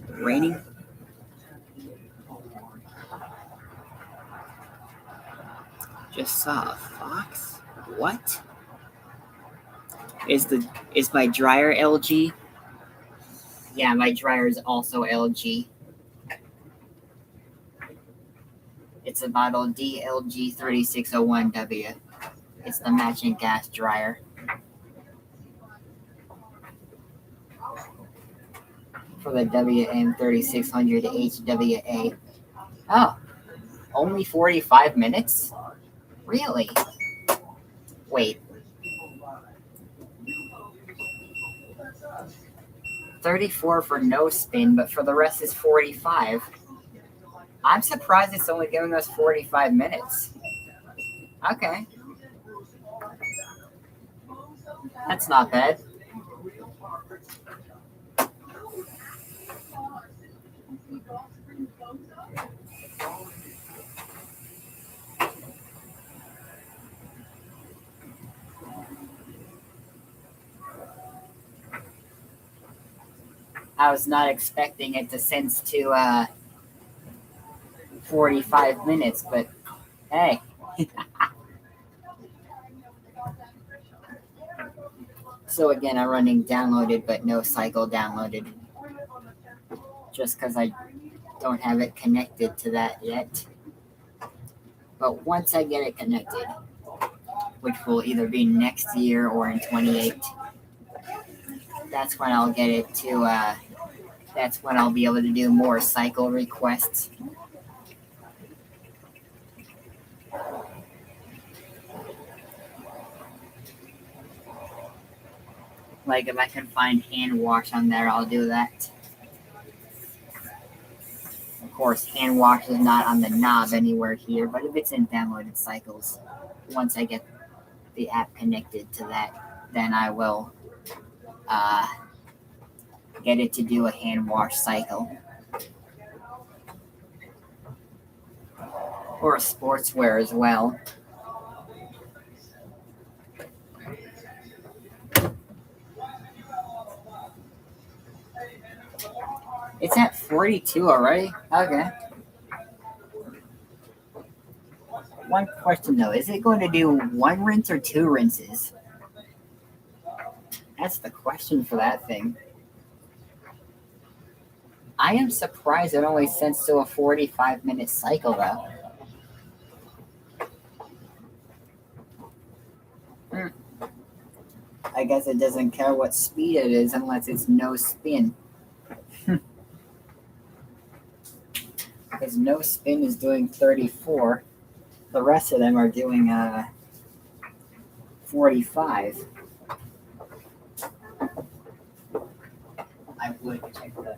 Raining. Just saw a fox. What? Is my dryer LG? Yeah, my dryer is also LG. It's a model LG3600HWA. It's the matching gas dryer. For the WM3600HWA. Oh, only 45 minutes? Really? Wait. 34 for no spin, but for the rest is 45. I'm surprised it's only giving us 45 minutes. Okay. That's not bad. I was not expecting it to sense to 45 minutes, but hey. So again, I'm running downloaded, but no cycle downloaded. Just because I don't have it connected to that yet. But once I get it connected, which will either be next year or in 28, that's when I'll get it to, that's when I'll be able to do more cycle requests. Like if I can find hand wash on there, I'll do that. Of course, hand wash is not on the knob anywhere here, but if it's in downloaded cycles, once I get the app connected to that, then I will get it to do a hand wash cycle. Or a sportswear as well. It's at 42 already? Okay. One question though, is it going to do one rinse or two rinses? That's the question for that thing. I am surprised it only sends to a 45-minute cycle though. I guess it doesn't care what speed it is unless it's no spin. Because no spin is doing 34. The rest of them are doing 45. I would check the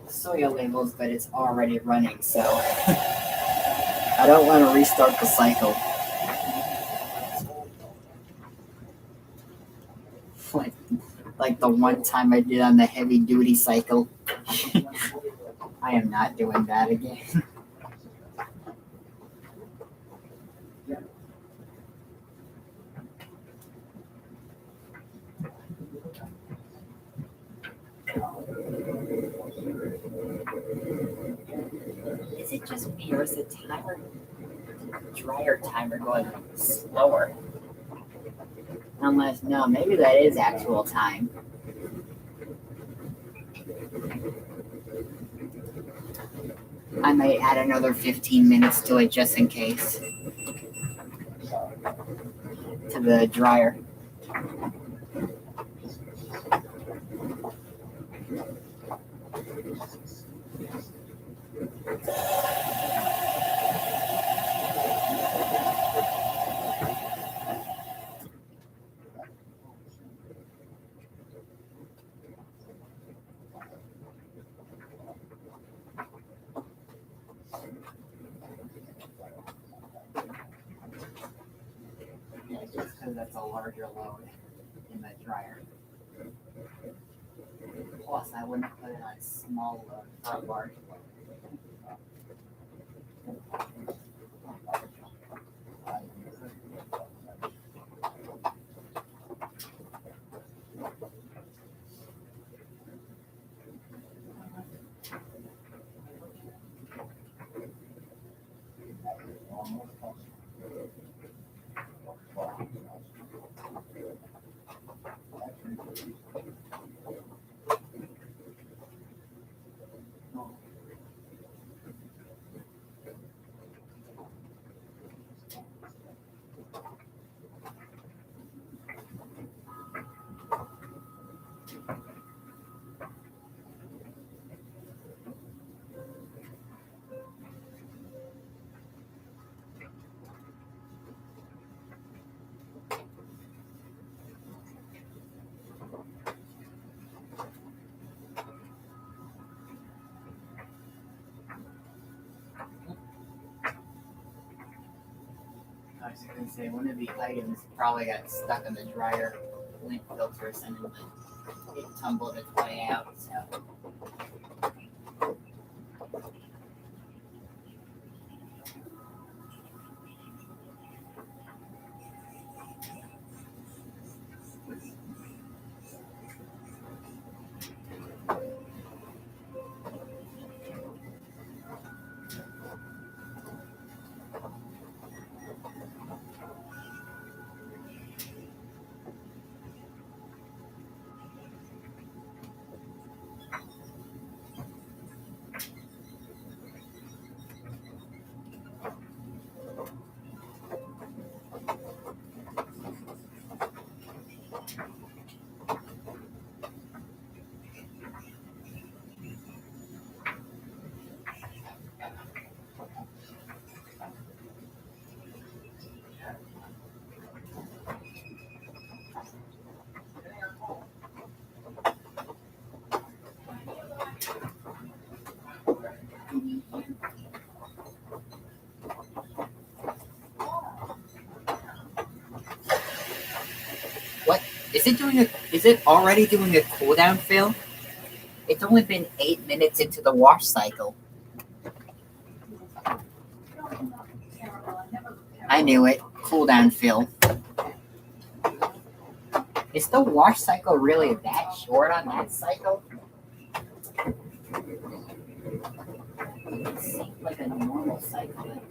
soil labels, but it's already running, so I don't want to restart the cycle. Like the one time I did on the heavy duty cycle. I am not doing that again. Is it just me or is the dryer timer going slower? Unless, no, maybe that is actual time. I might add another 15 minutes to it just in case. To the dryer. Just because that's a larger load in the dryer. Plus, I wouldn't put it on small load front bar. was gonna say one of the items probably got stuck in the dryer lint filter or something, but it tumbled its way out. So what is it doing? Is it already doing a cooldown, Phil? It's only been 8 minutes into the wash cycle. I knew it. Cooldown, Phil. Is the wash cycle really that short on that cycle? It seems like a normal cycle.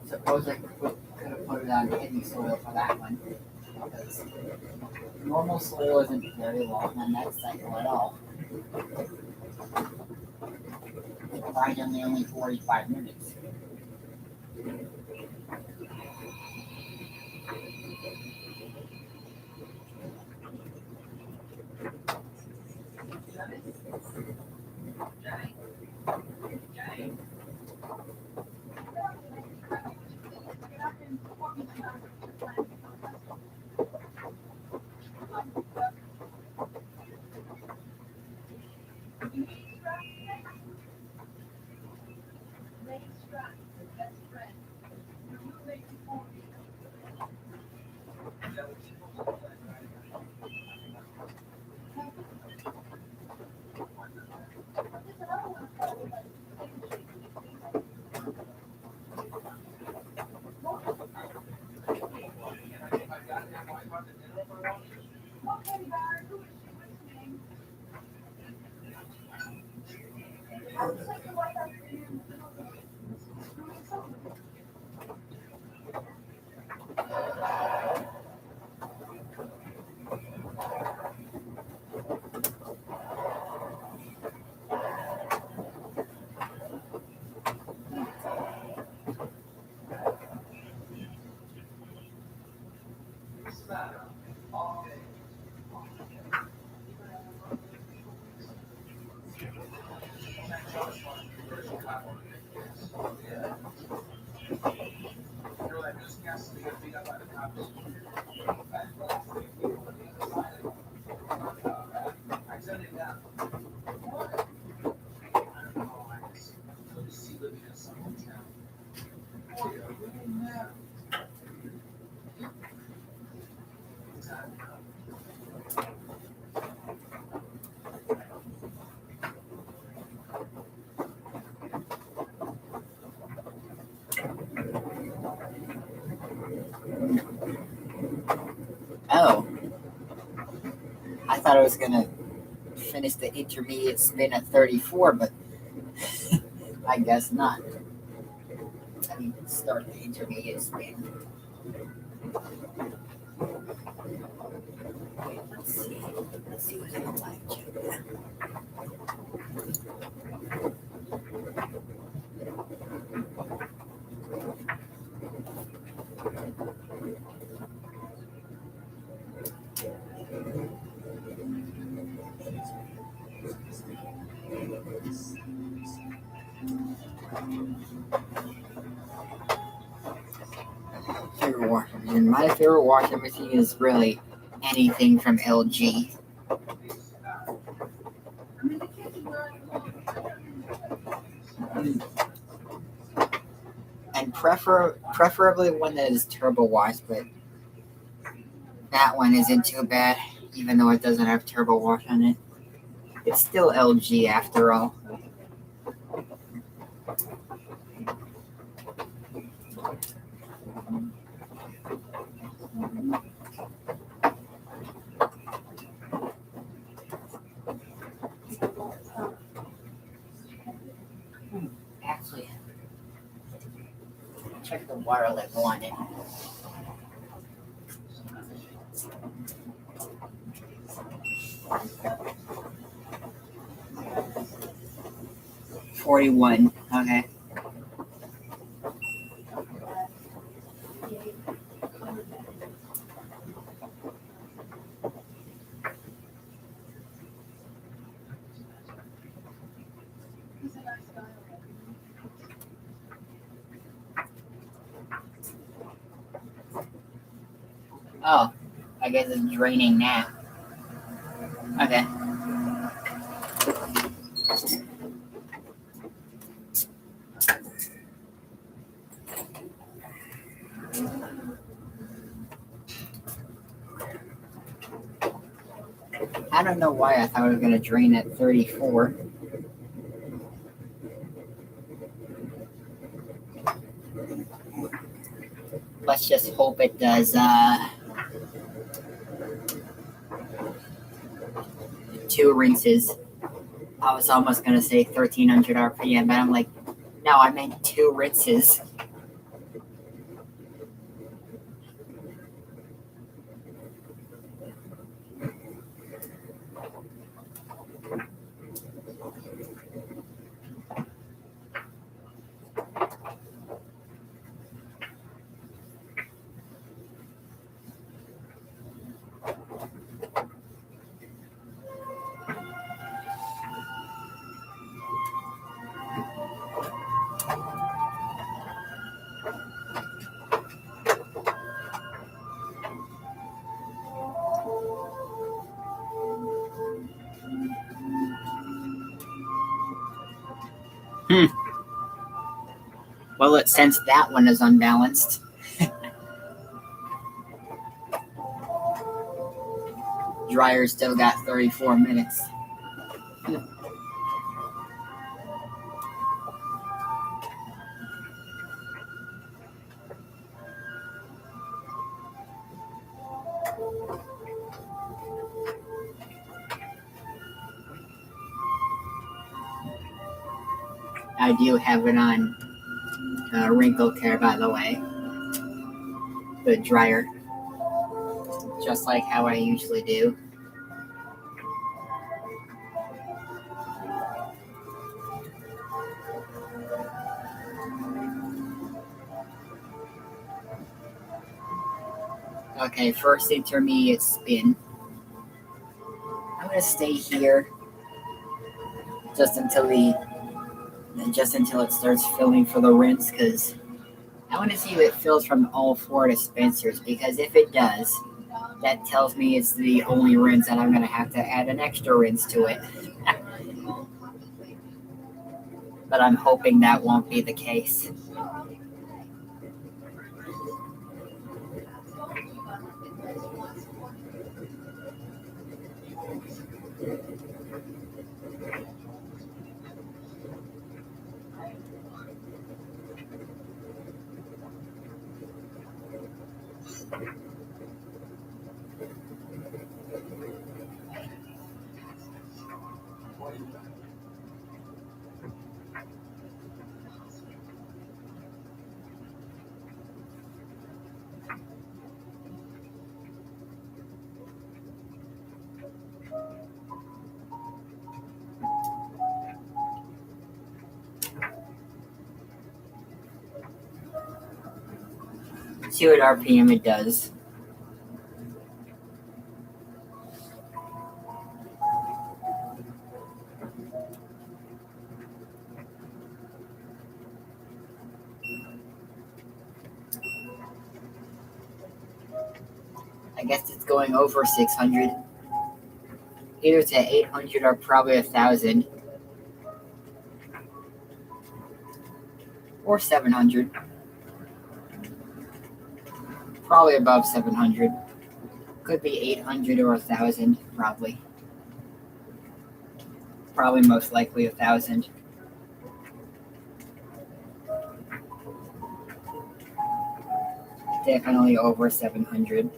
Suppose I could have put it on kidney soil for that one. Because normal soil isn't very long on that cycle at all. It's probably only 45 minutes. Oh, I thought I was gonna finish the intermediate spin at 34, but I guess not. I need to start the intermediate spin. Let's see. Let's see what's on my agenda. Figure And my favorite washing machine is really anything from LG. And preferably one that is turbo wash, but that one isn't too bad, even though it doesn't have turbo wash on it. It's still LG after all. Actually, check the water level on it. $41. Okay. Oh, I guess it's draining now. Okay. I don't know why I thought it was going to drain at 34. Let's just hope it does 2 rinses. I was almost going to say 1300 RPM, but I'm like, no, I meant 2 rinses. Well, it since that one is unbalanced. Dryer still got 34 minutes. I do have it on wrinkle care, by the way. The dryer. Just like how I usually do. Okay, first intermediate spin. I'm gonna stay here just until it starts filling for the rinse, because I want to see if it fills from all 4 dispensers, because if it does, that tells me it's the only rinse and I'm gonna have to add an extra rinse to it. But I'm hoping that won't be the case. See what RPM it does. guess it's going over 600. Either to 800 or probably 1,000. Or 700. Probably above 700. Could be 800 or 1,000, probably. Probably most likely 1,000. Definitely over 700.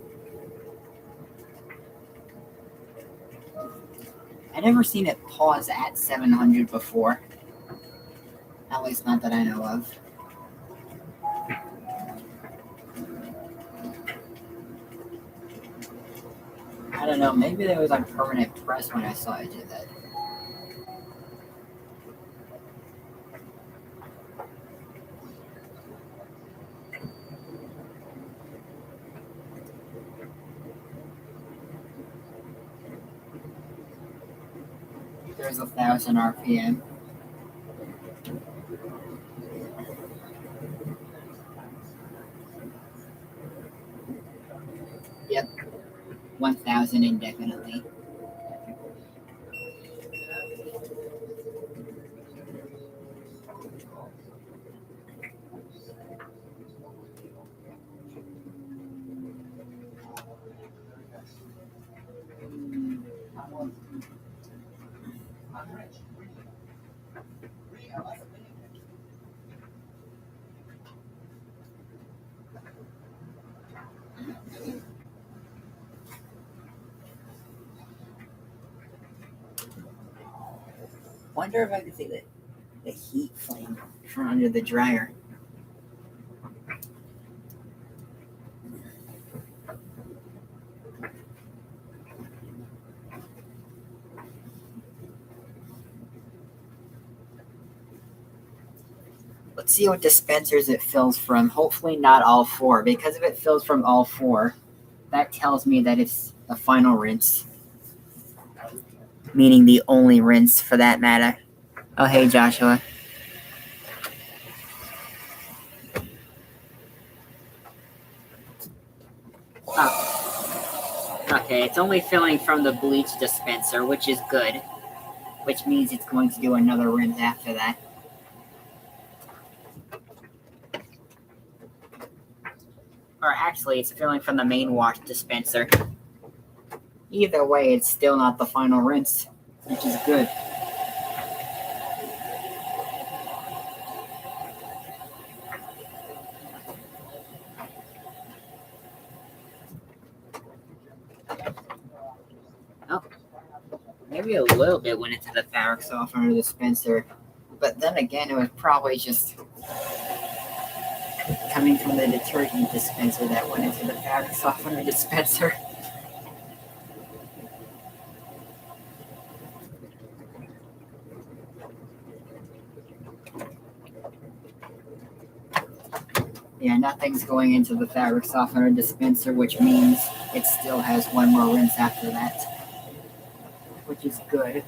I've never seen it pause at 700 before. At least not that I know of. I don't know, maybe that was on permanent press when I saw it do that. There's 1,000 RPM. Yep, 1,000 indefinitely. Wonder if I could see the heat flame from under the dryer. Let's see what dispensers it fills from. Hopefully not all four, because if it fills from all four, that tells me that it's the final rinse. Meaning the only rinse for that matter. Oh, hey, Joshua. Oh. Okay, it's only filling from the bleach dispenser, which is good. Which means it's going to do another rinse after that. Or actually, it's filling from the main wash dispenser. Either way, it's still not the final rinse, which is good. Oh, maybe a little bit went into the fabric softener dispenser, but then again, it was probably just coming from the detergent dispenser that went into the fabric softener dispenser. Yeah, nothing's going into the fabric softener dispenser, which means it still has one more rinse after that, which is good.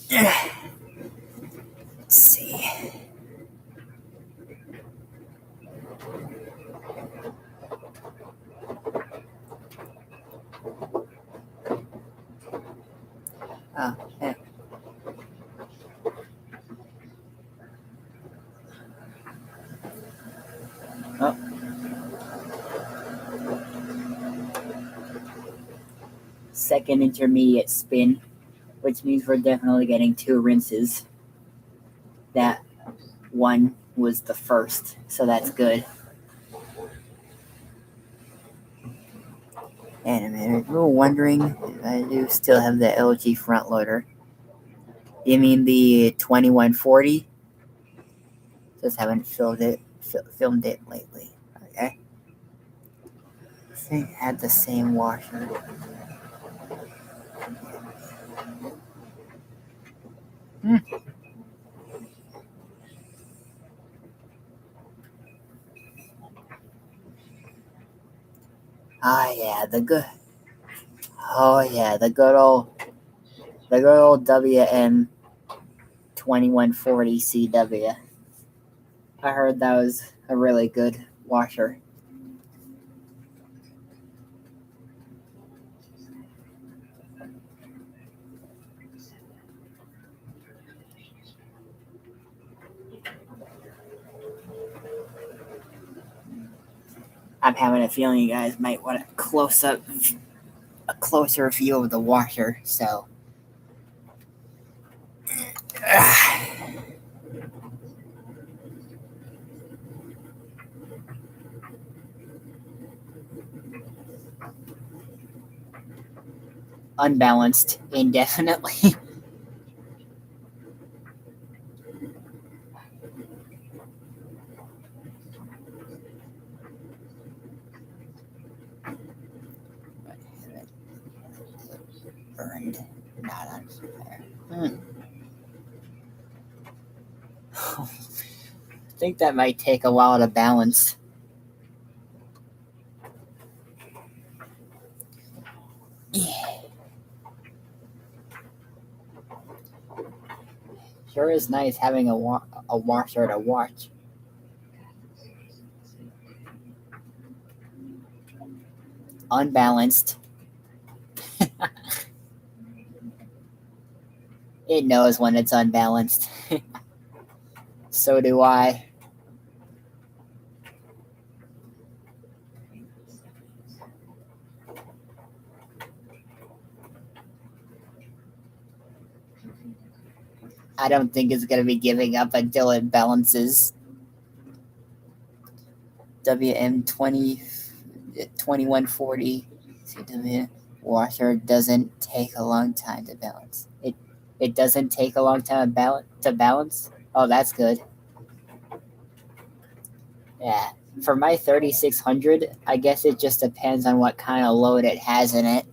Let's see. Oh, yeah. Oh. Second intermediate spin, which means we're definitely getting 2 rinses. That one was the first, so that's good. And a minute, if you were wondering, if I do still have the LG front loader. You mean the 2140? Just haven't filmed it lately. Okay. I think it had the same washer. Ah, yeah, the good. Oh yeah, the good old WM 2140 CW. I heard that was a really good washer. I'm having a feeling you guys might want a closer view of the washer. So, unbalanced indefinitely. Burned, not on fire. I think that might take a while to balance. Yeah. Sure is nice having a washer to watch. Unbalanced. It knows when it's unbalanced. So do I. I don't think it's going to be giving up until it balances. WM 2140 CW washer doesn't take a long time to balance. It doesn't take a long time to balance? Oh, that's good. Yeah. For my 3600, I guess it just depends on what kind of load it has in it.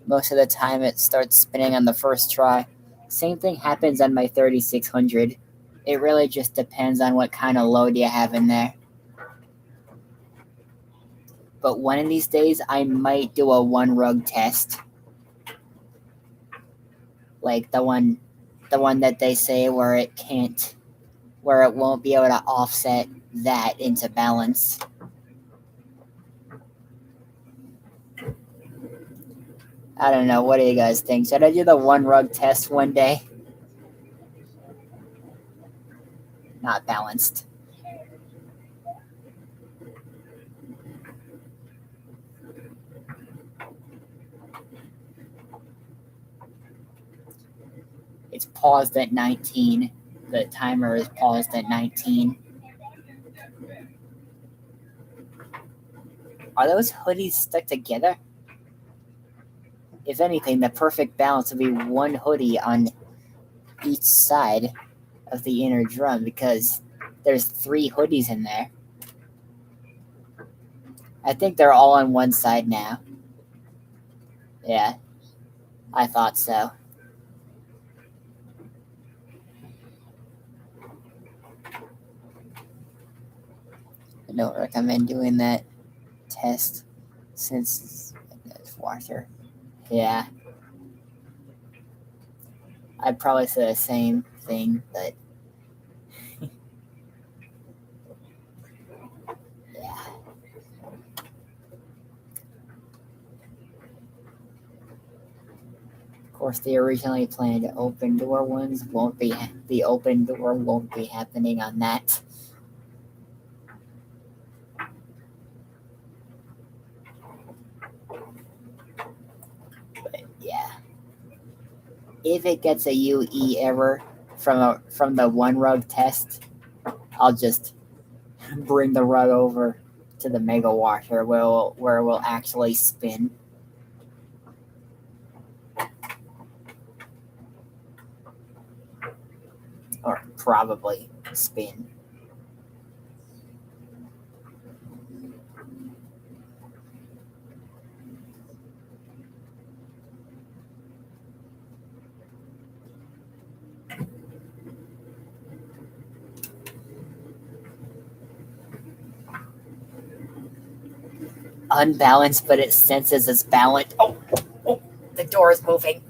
Most of the time it starts spinning on the first try. Same thing happens on my 3600. It really just depends on what kind of load you have in there. But one of these days, I might do a 1 rug test. Like the one that they say where it won't be able to offset that into balance. I don't know. What do you guys think? Should I do the 1 rug test one day? Not balanced. It's paused at 19. The timer is paused at 19. Are those hoodies stuck together? If anything, the perfect balance would be 1 hoodie on each side of the inner drum because there's 3 hoodies in there. I think they're all on one side now. Yeah, I thought so. I don't recommend doing that test since it's washer. Yeah. I'd probably say the same thing, but yeah. Of course, the originally planned open door ones won't be. The open door won't be happening on that. But yeah, if it gets a UE error from the one rug test, I'll just bring the rug over to the mega washer where it will actually spin. Or probably spin. Unbalanced, but it senses it's balanced. Oh, the door is moving.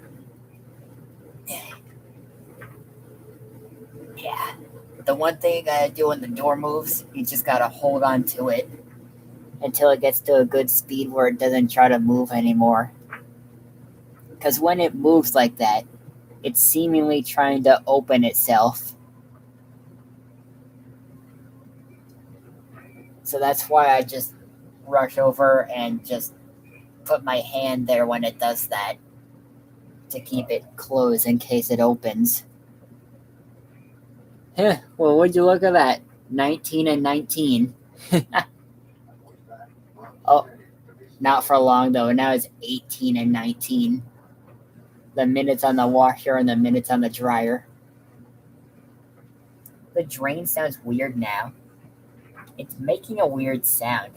Yeah. The one thing you gotta do when the door moves, you just gotta hold on to it until it gets to a good speed where it doesn't try to move anymore. Because when it moves like that, it's seemingly trying to open itself. So that's why I just rush over and just put my hand there when it does that to keep it closed in case it opens. Well, would you look at that? 19 and 19. Oh, not for long though. Now it's 18 and 19. The minutes on the washer and the minutes on the dryer. The drain sounds weird now. It's making a weird sound.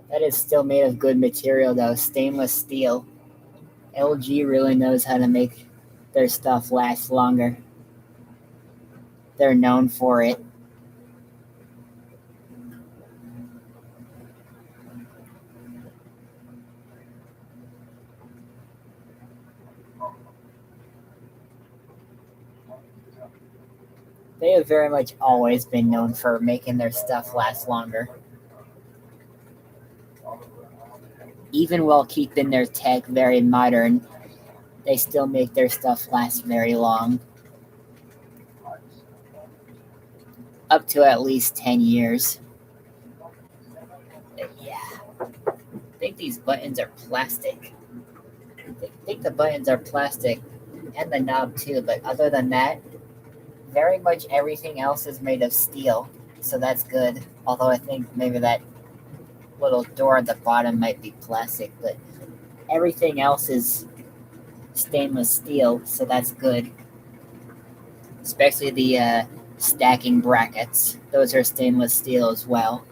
That is still made of good material though, stainless steel. LG really knows how to make their stuff last longer. They're known for it. They have very much always been known for making their stuff last longer. Even while keeping their tech very modern, they still make their stuff last very long. Up to at least 10 years. Yeah. I think these buttons are plastic. I think the buttons are plastic and the knob too, but other than that, very much everything else is made of steel, so that's good. Although I think maybe that little door at the bottom might be plastic, but everything else is stainless steel, so that's good. Especially the stacking brackets. Those are stainless steel as well.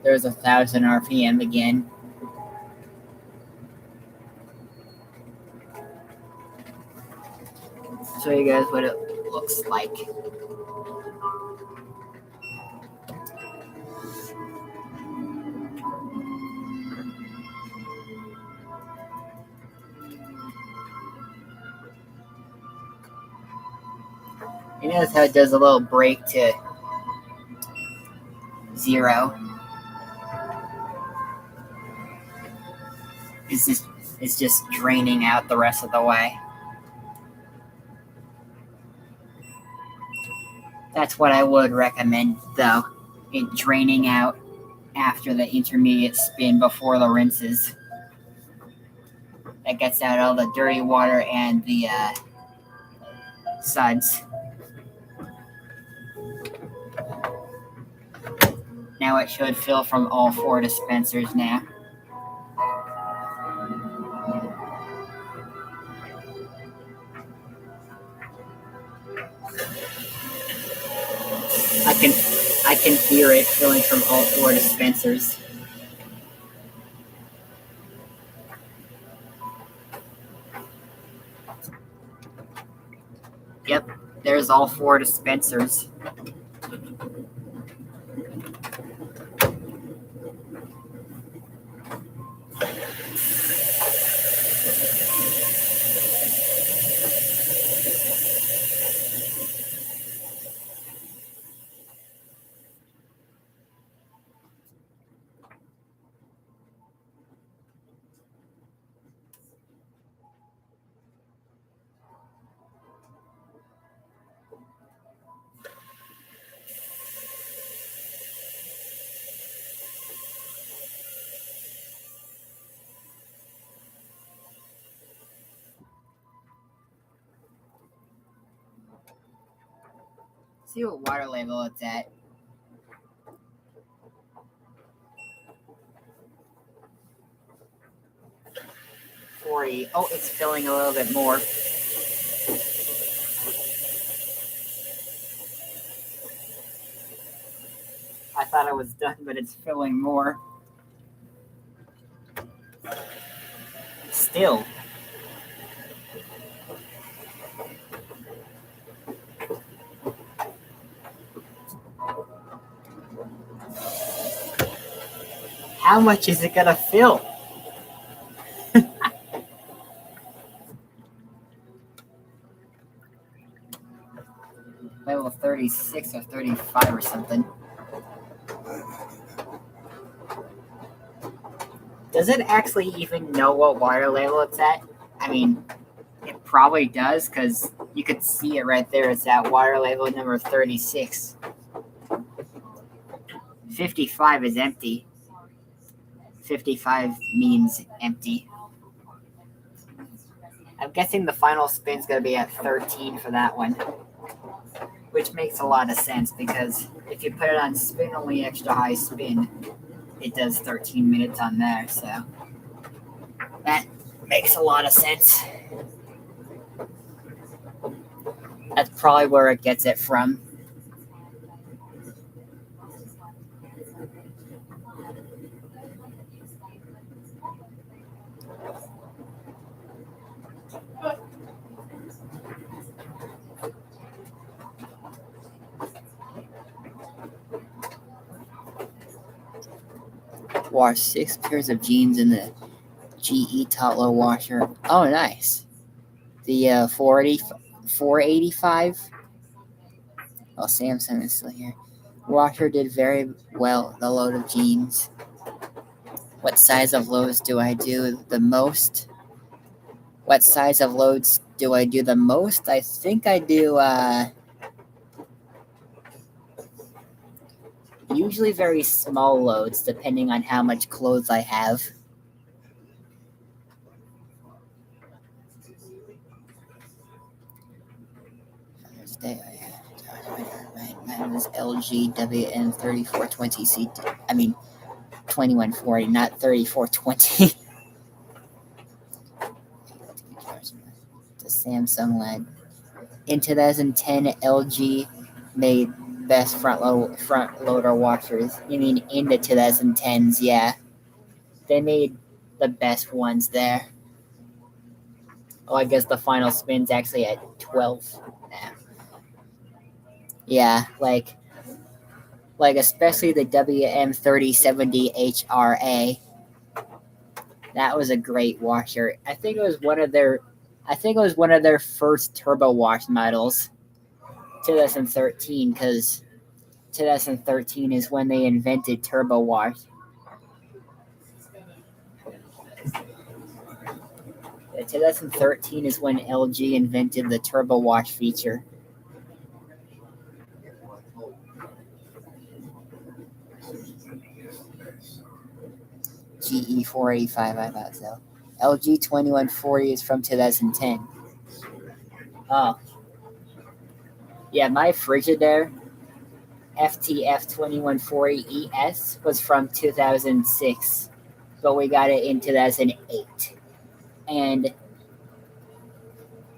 There's 1,000 RPM again. Show you guys what it looks like. You notice how it does a little break to 0. It's just draining out the rest of the way. That's what I would recommend, though. It draining out after the intermediate spin before the rinses. That gets out all the dirty water and the suds. Now it should fill from all 4 dispensers now. I can hear it filling from all four dispensers. Yep, there's all four dispensers. See what water level it's at. 40. Oh, it's filling a little bit more. I thought I was done, but it's filling more. Still. How much is it gonna fill? Level 36 or 35 or something. Does it actually even know what water level it's at? I mean, it probably does, because you could see it right there. It's at water level number 36. 55 is empty. 55 means empty. I'm guessing the final spin's going to be at 13 for that one, which makes a lot of sense, because if you put it on spin only extra high spin, it does 13 minutes on there, so that makes a lot of sense. That's probably where it gets it from. Wash 6 pairs of jeans in the GE top-load washer. Oh, nice. The 485. Oh, Samsung is still here. Washer did very well the load of jeans. What size of loads do I do the most? What size of loads do I do the most? I think I do usually very small loads, depending on how much clothes I have. Mine was LG WM3600HWA. I mean, 2140, not 3420. The Samsung LED. In 2010, LG made best front loader washers. You mean in the 2010s? Yeah, they made the best ones there. Oh, I guess the final spin's actually at 12 now. Yeah, like especially the WM3070HRA. That was a great washer. I think it was one of their first turbo wash models. 2013, because 2013 is when they invented turbo wash. Yeah, 2013 is when LG invented the turbo wash feature. GE 485, I thought so. LG 2140 is from 2010. Oh. Yeah, my Frigidaire FTF 2140ES was from 2006, but we got it in 2008. And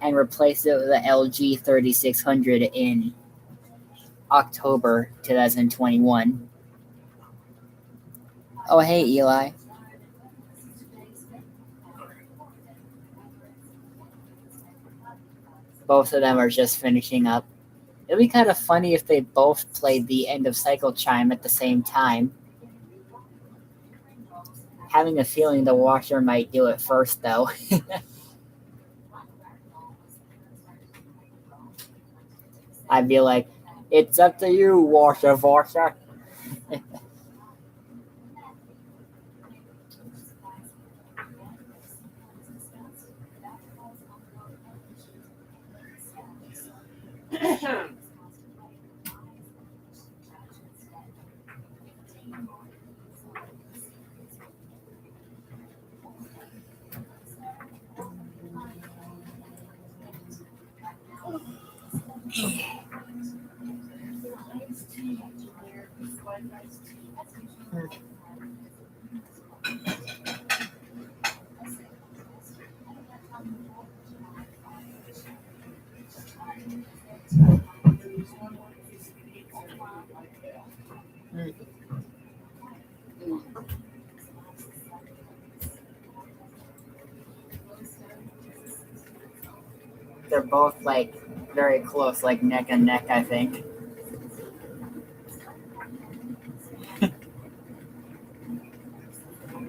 and replaced it with the LG 3600 in October 2021. Oh, hey, Eli. Both of them are just finishing up. It'd be kind of funny if they both played the end of cycle chime at the same time. Having a feeling the washer might do it first, though. I'd be like, it's up to you, washer. They're both like very close, like neck and neck, I think.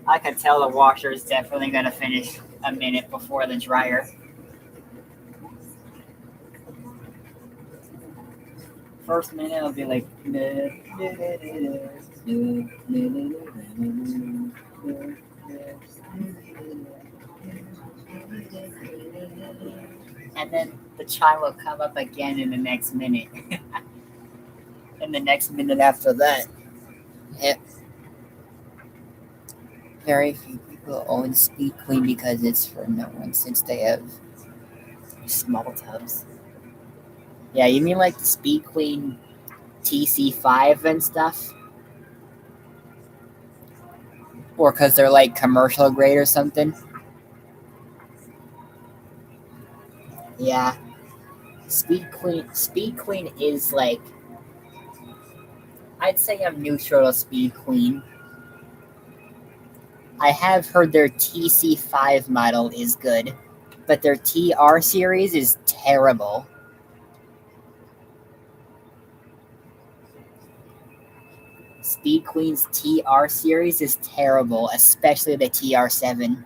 I could tell the washer is definitely going to finish a minute before the dryer. First minute will be like. And then the chime will come up again in the next minute. And the next minute after that. Yep. Very few people own Speed Queen because it's for no one since they have small tubs. Yeah, you mean like the Speed Queen TC5 and stuff? Or because they're like commercial grade or something? Yeah. Speed Queen is like, I'd say I'm neutral to Speed Queen. I have heard their TC5 model is good, but their TR series is terrible. Speed Queen's TR series is terrible, especially the TR7.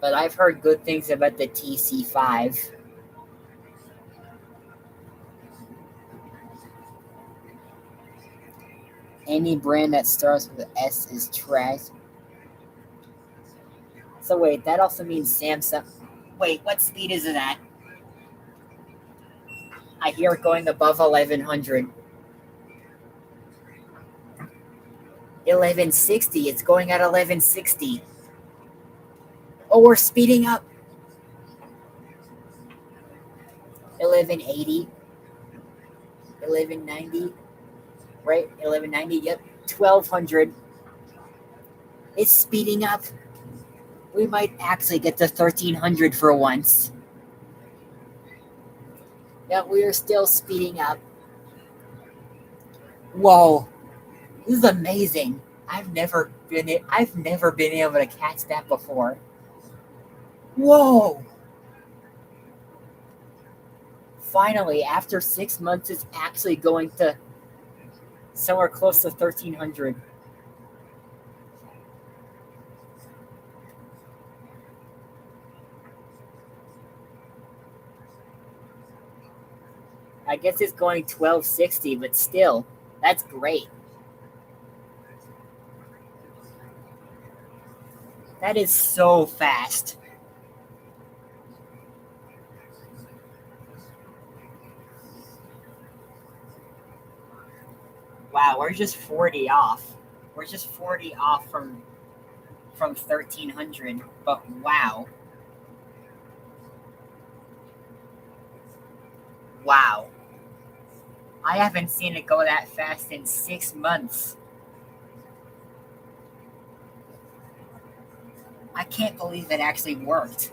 But I've heard good things about the TC5. Any brand that starts with an S is trash. So wait, that also means Samsung. Wait, what speed is it at? I hear it going above 1100. 1160. It's going at 1160. Oh, we're speeding up. 1180. 1190. Right? 1190. Yep. 1200. It's speeding up. We might actually get to 1300 for once. Yeah, we are still speeding up. Whoa. This is amazing. I've never been able to catch that before. Whoa! Finally, after 6 months, it's actually going to somewhere close to 1300. I guess it's going 1260, but still, that's great. That is so fast. Wow, we're just 40 off. We're just 40 off from 1300, but wow. Wow. I haven't seen it go that fast in 6 months. I can't believe it actually worked.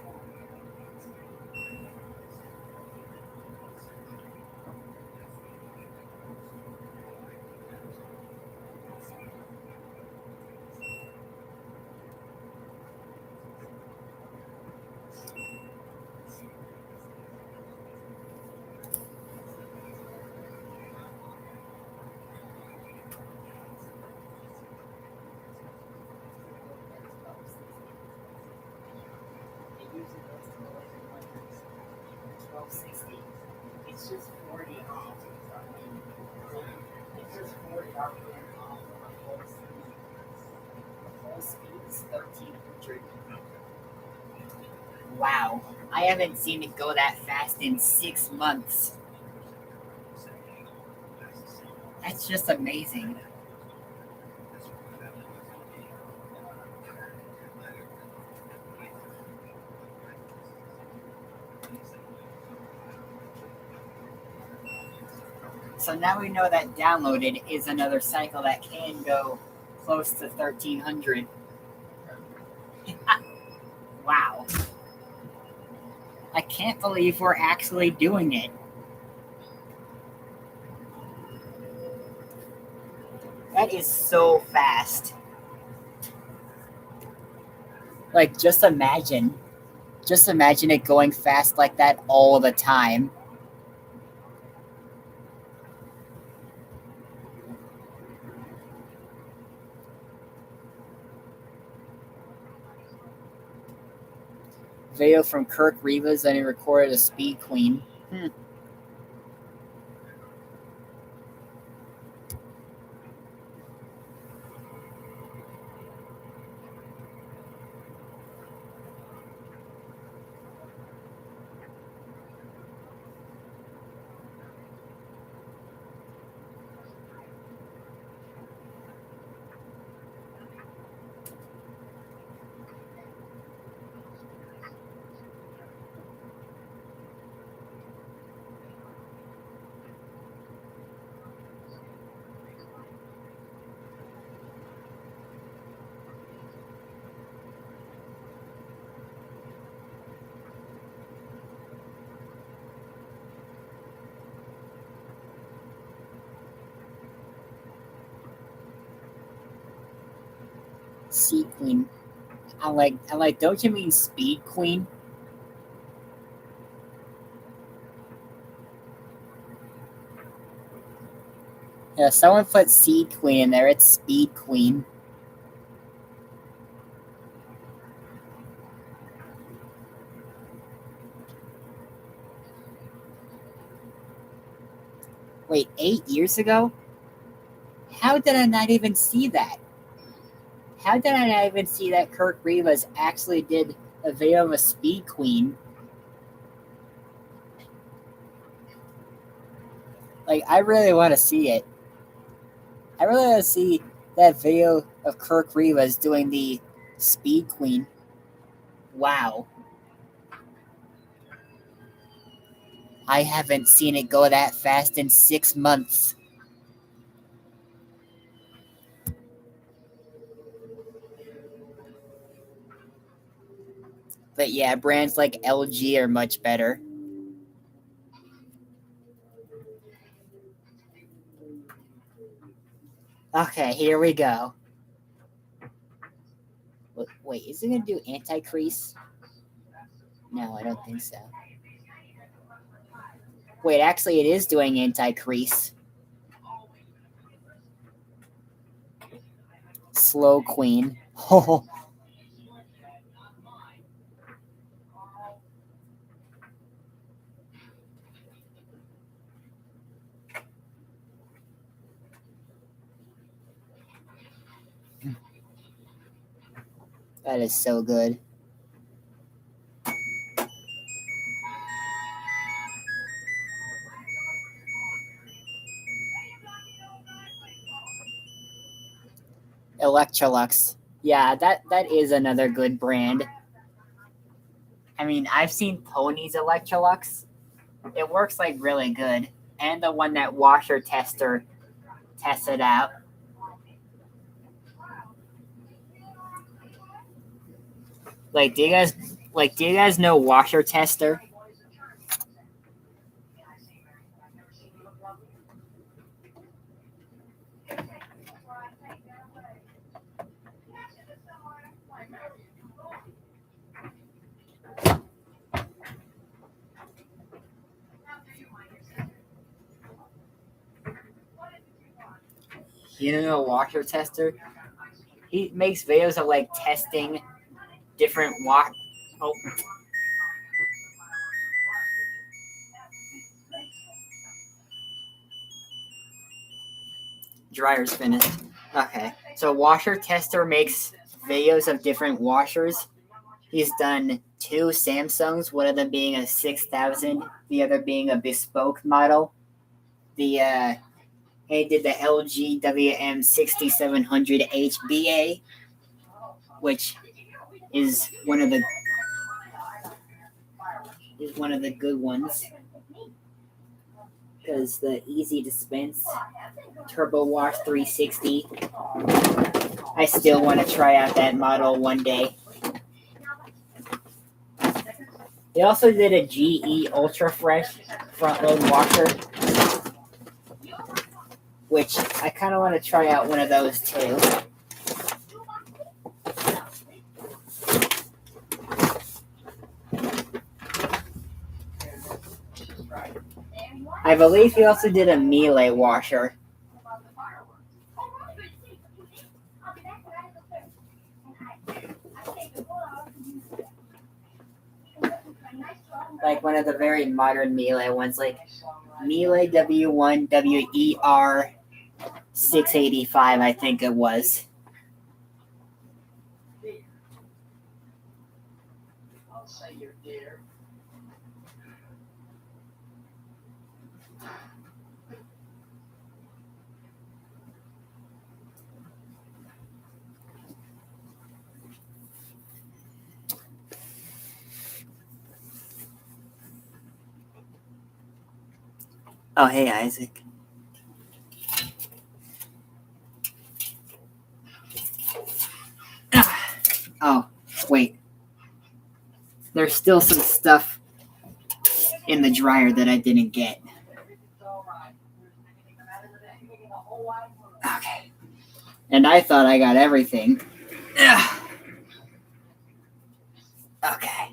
It's just 40 off. It's just 40 RPM off of full speed is 1300. Wow, I haven't seen it go that fast in 6 months. That's just amazing. So now we know that downloaded is another cycle that can go close to 1300. Wow. I can't believe we're actually doing it. That is so fast. Like, just imagine it going fast like that all the time. Video from Kirk Rivas and he recorded a Speed Queen. Sea Queen. I like, don't you mean Speed Queen? Yeah, someone put Seed Queen in there. It's Speed Queen. Wait, 8 years ago? How did I not even see that? How did I not even see that Kirk Rivas actually did a video of a Speed Queen? Like, I really want to see it. I really want to see that video of Kirk Rivas doing the Speed Queen. Wow. I haven't seen it go that fast in 6 months. But yeah, brands like LG are much better. Okay, here we go. Wait, is it going to do anti-crease? No, I don't think so. Wait, actually, it is doing anti-crease. Slow Queen. Oh. That is so good. Electrolux. Yeah, that is another good brand. I mean, I've seen Pony's Electrolux. It works like really good. And the one that Washer Tester tested out. Like, do you guys know washer tester? You know washer tester? He makes videos of like testing different Oh, dryer's finished. Okay, so washer tester makes videos of different washers. He's done 2 Samsungs, one of them being a 6000, the other being a bespoke model. He did the LG WM3700HWA, which is one of the good ones because the easy dispense turbo wash 360. I still want to try out that model one day. They also did a GE Ultra Fresh front load washer, which I kind of want to try out one of those too. I believe he also did a Miele washer. Like one of the very modern Miele ones, like Miele W1WER685, I think it was. Oh, hey, Isaac. Oh, wait. There's still some stuff in the dryer that I didn't get. Okay. And I thought I got everything. Okay.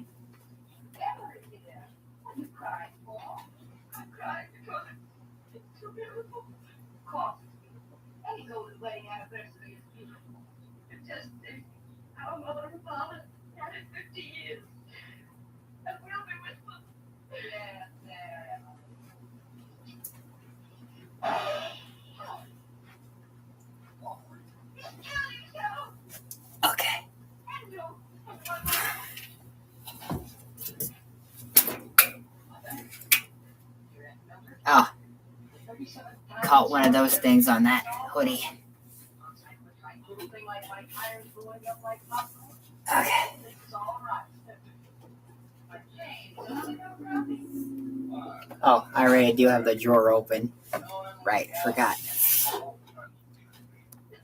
Okay. Oh. Caught one of those things on that hoodie. Okay. Oh, I already do have the drawer open. Right, forgot.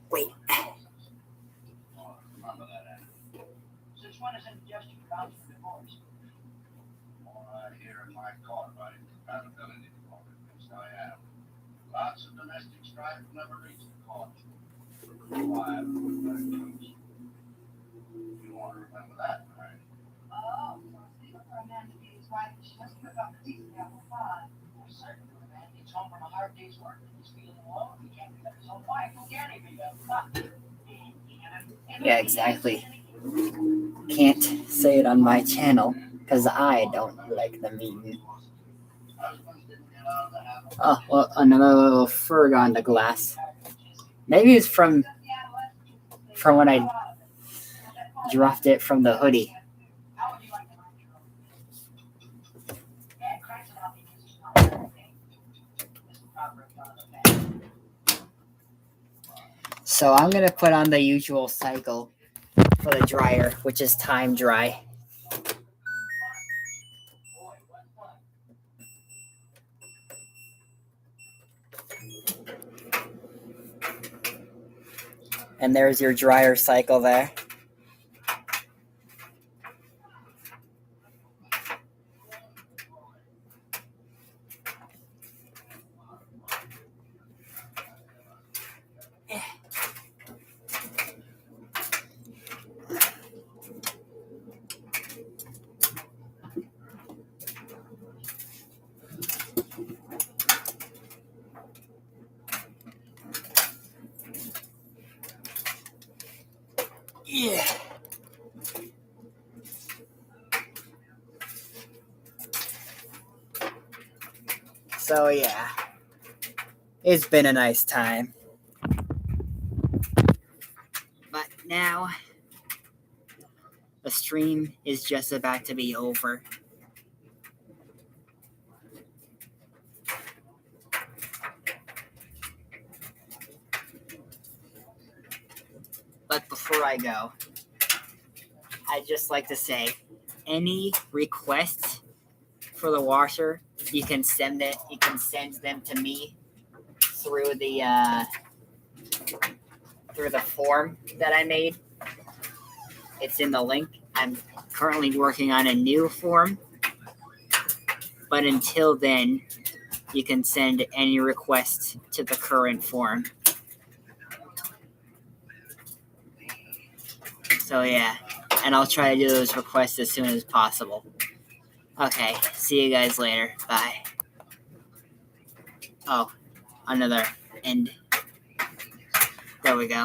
Wait. Lots of domestic strife never reached the cause. You want to remember that, right? Oh, for a man to be his wife, she must have got the teeth out of fun. Certainly, when a man gets home from a hard day's work and he's feeling alone, he can't pick up his own wife. Who can he pick up? Yeah, exactly. Can't say it on my channel because I don't like them eaten. Oh, well, another little fur on the glass. Maybe it's from when I dropped it from the hoodie. So I'm going to put on the usual cycle for the dryer, which is time dry. And there's your dryer cycle there. Yeah. So yeah, it's been a nice time. But now, the stream is just about to be over. But before I go, I'd just like to say, any requests for the washer, you can send it. You can send them to me through the form that I made. It's in the link. I'm currently working on a new form, but until then, you can send any requests to the current form. So yeah, and I'll try to do those requests as soon as possible. Okay, see you guys later. Bye. Oh, another end. There we go.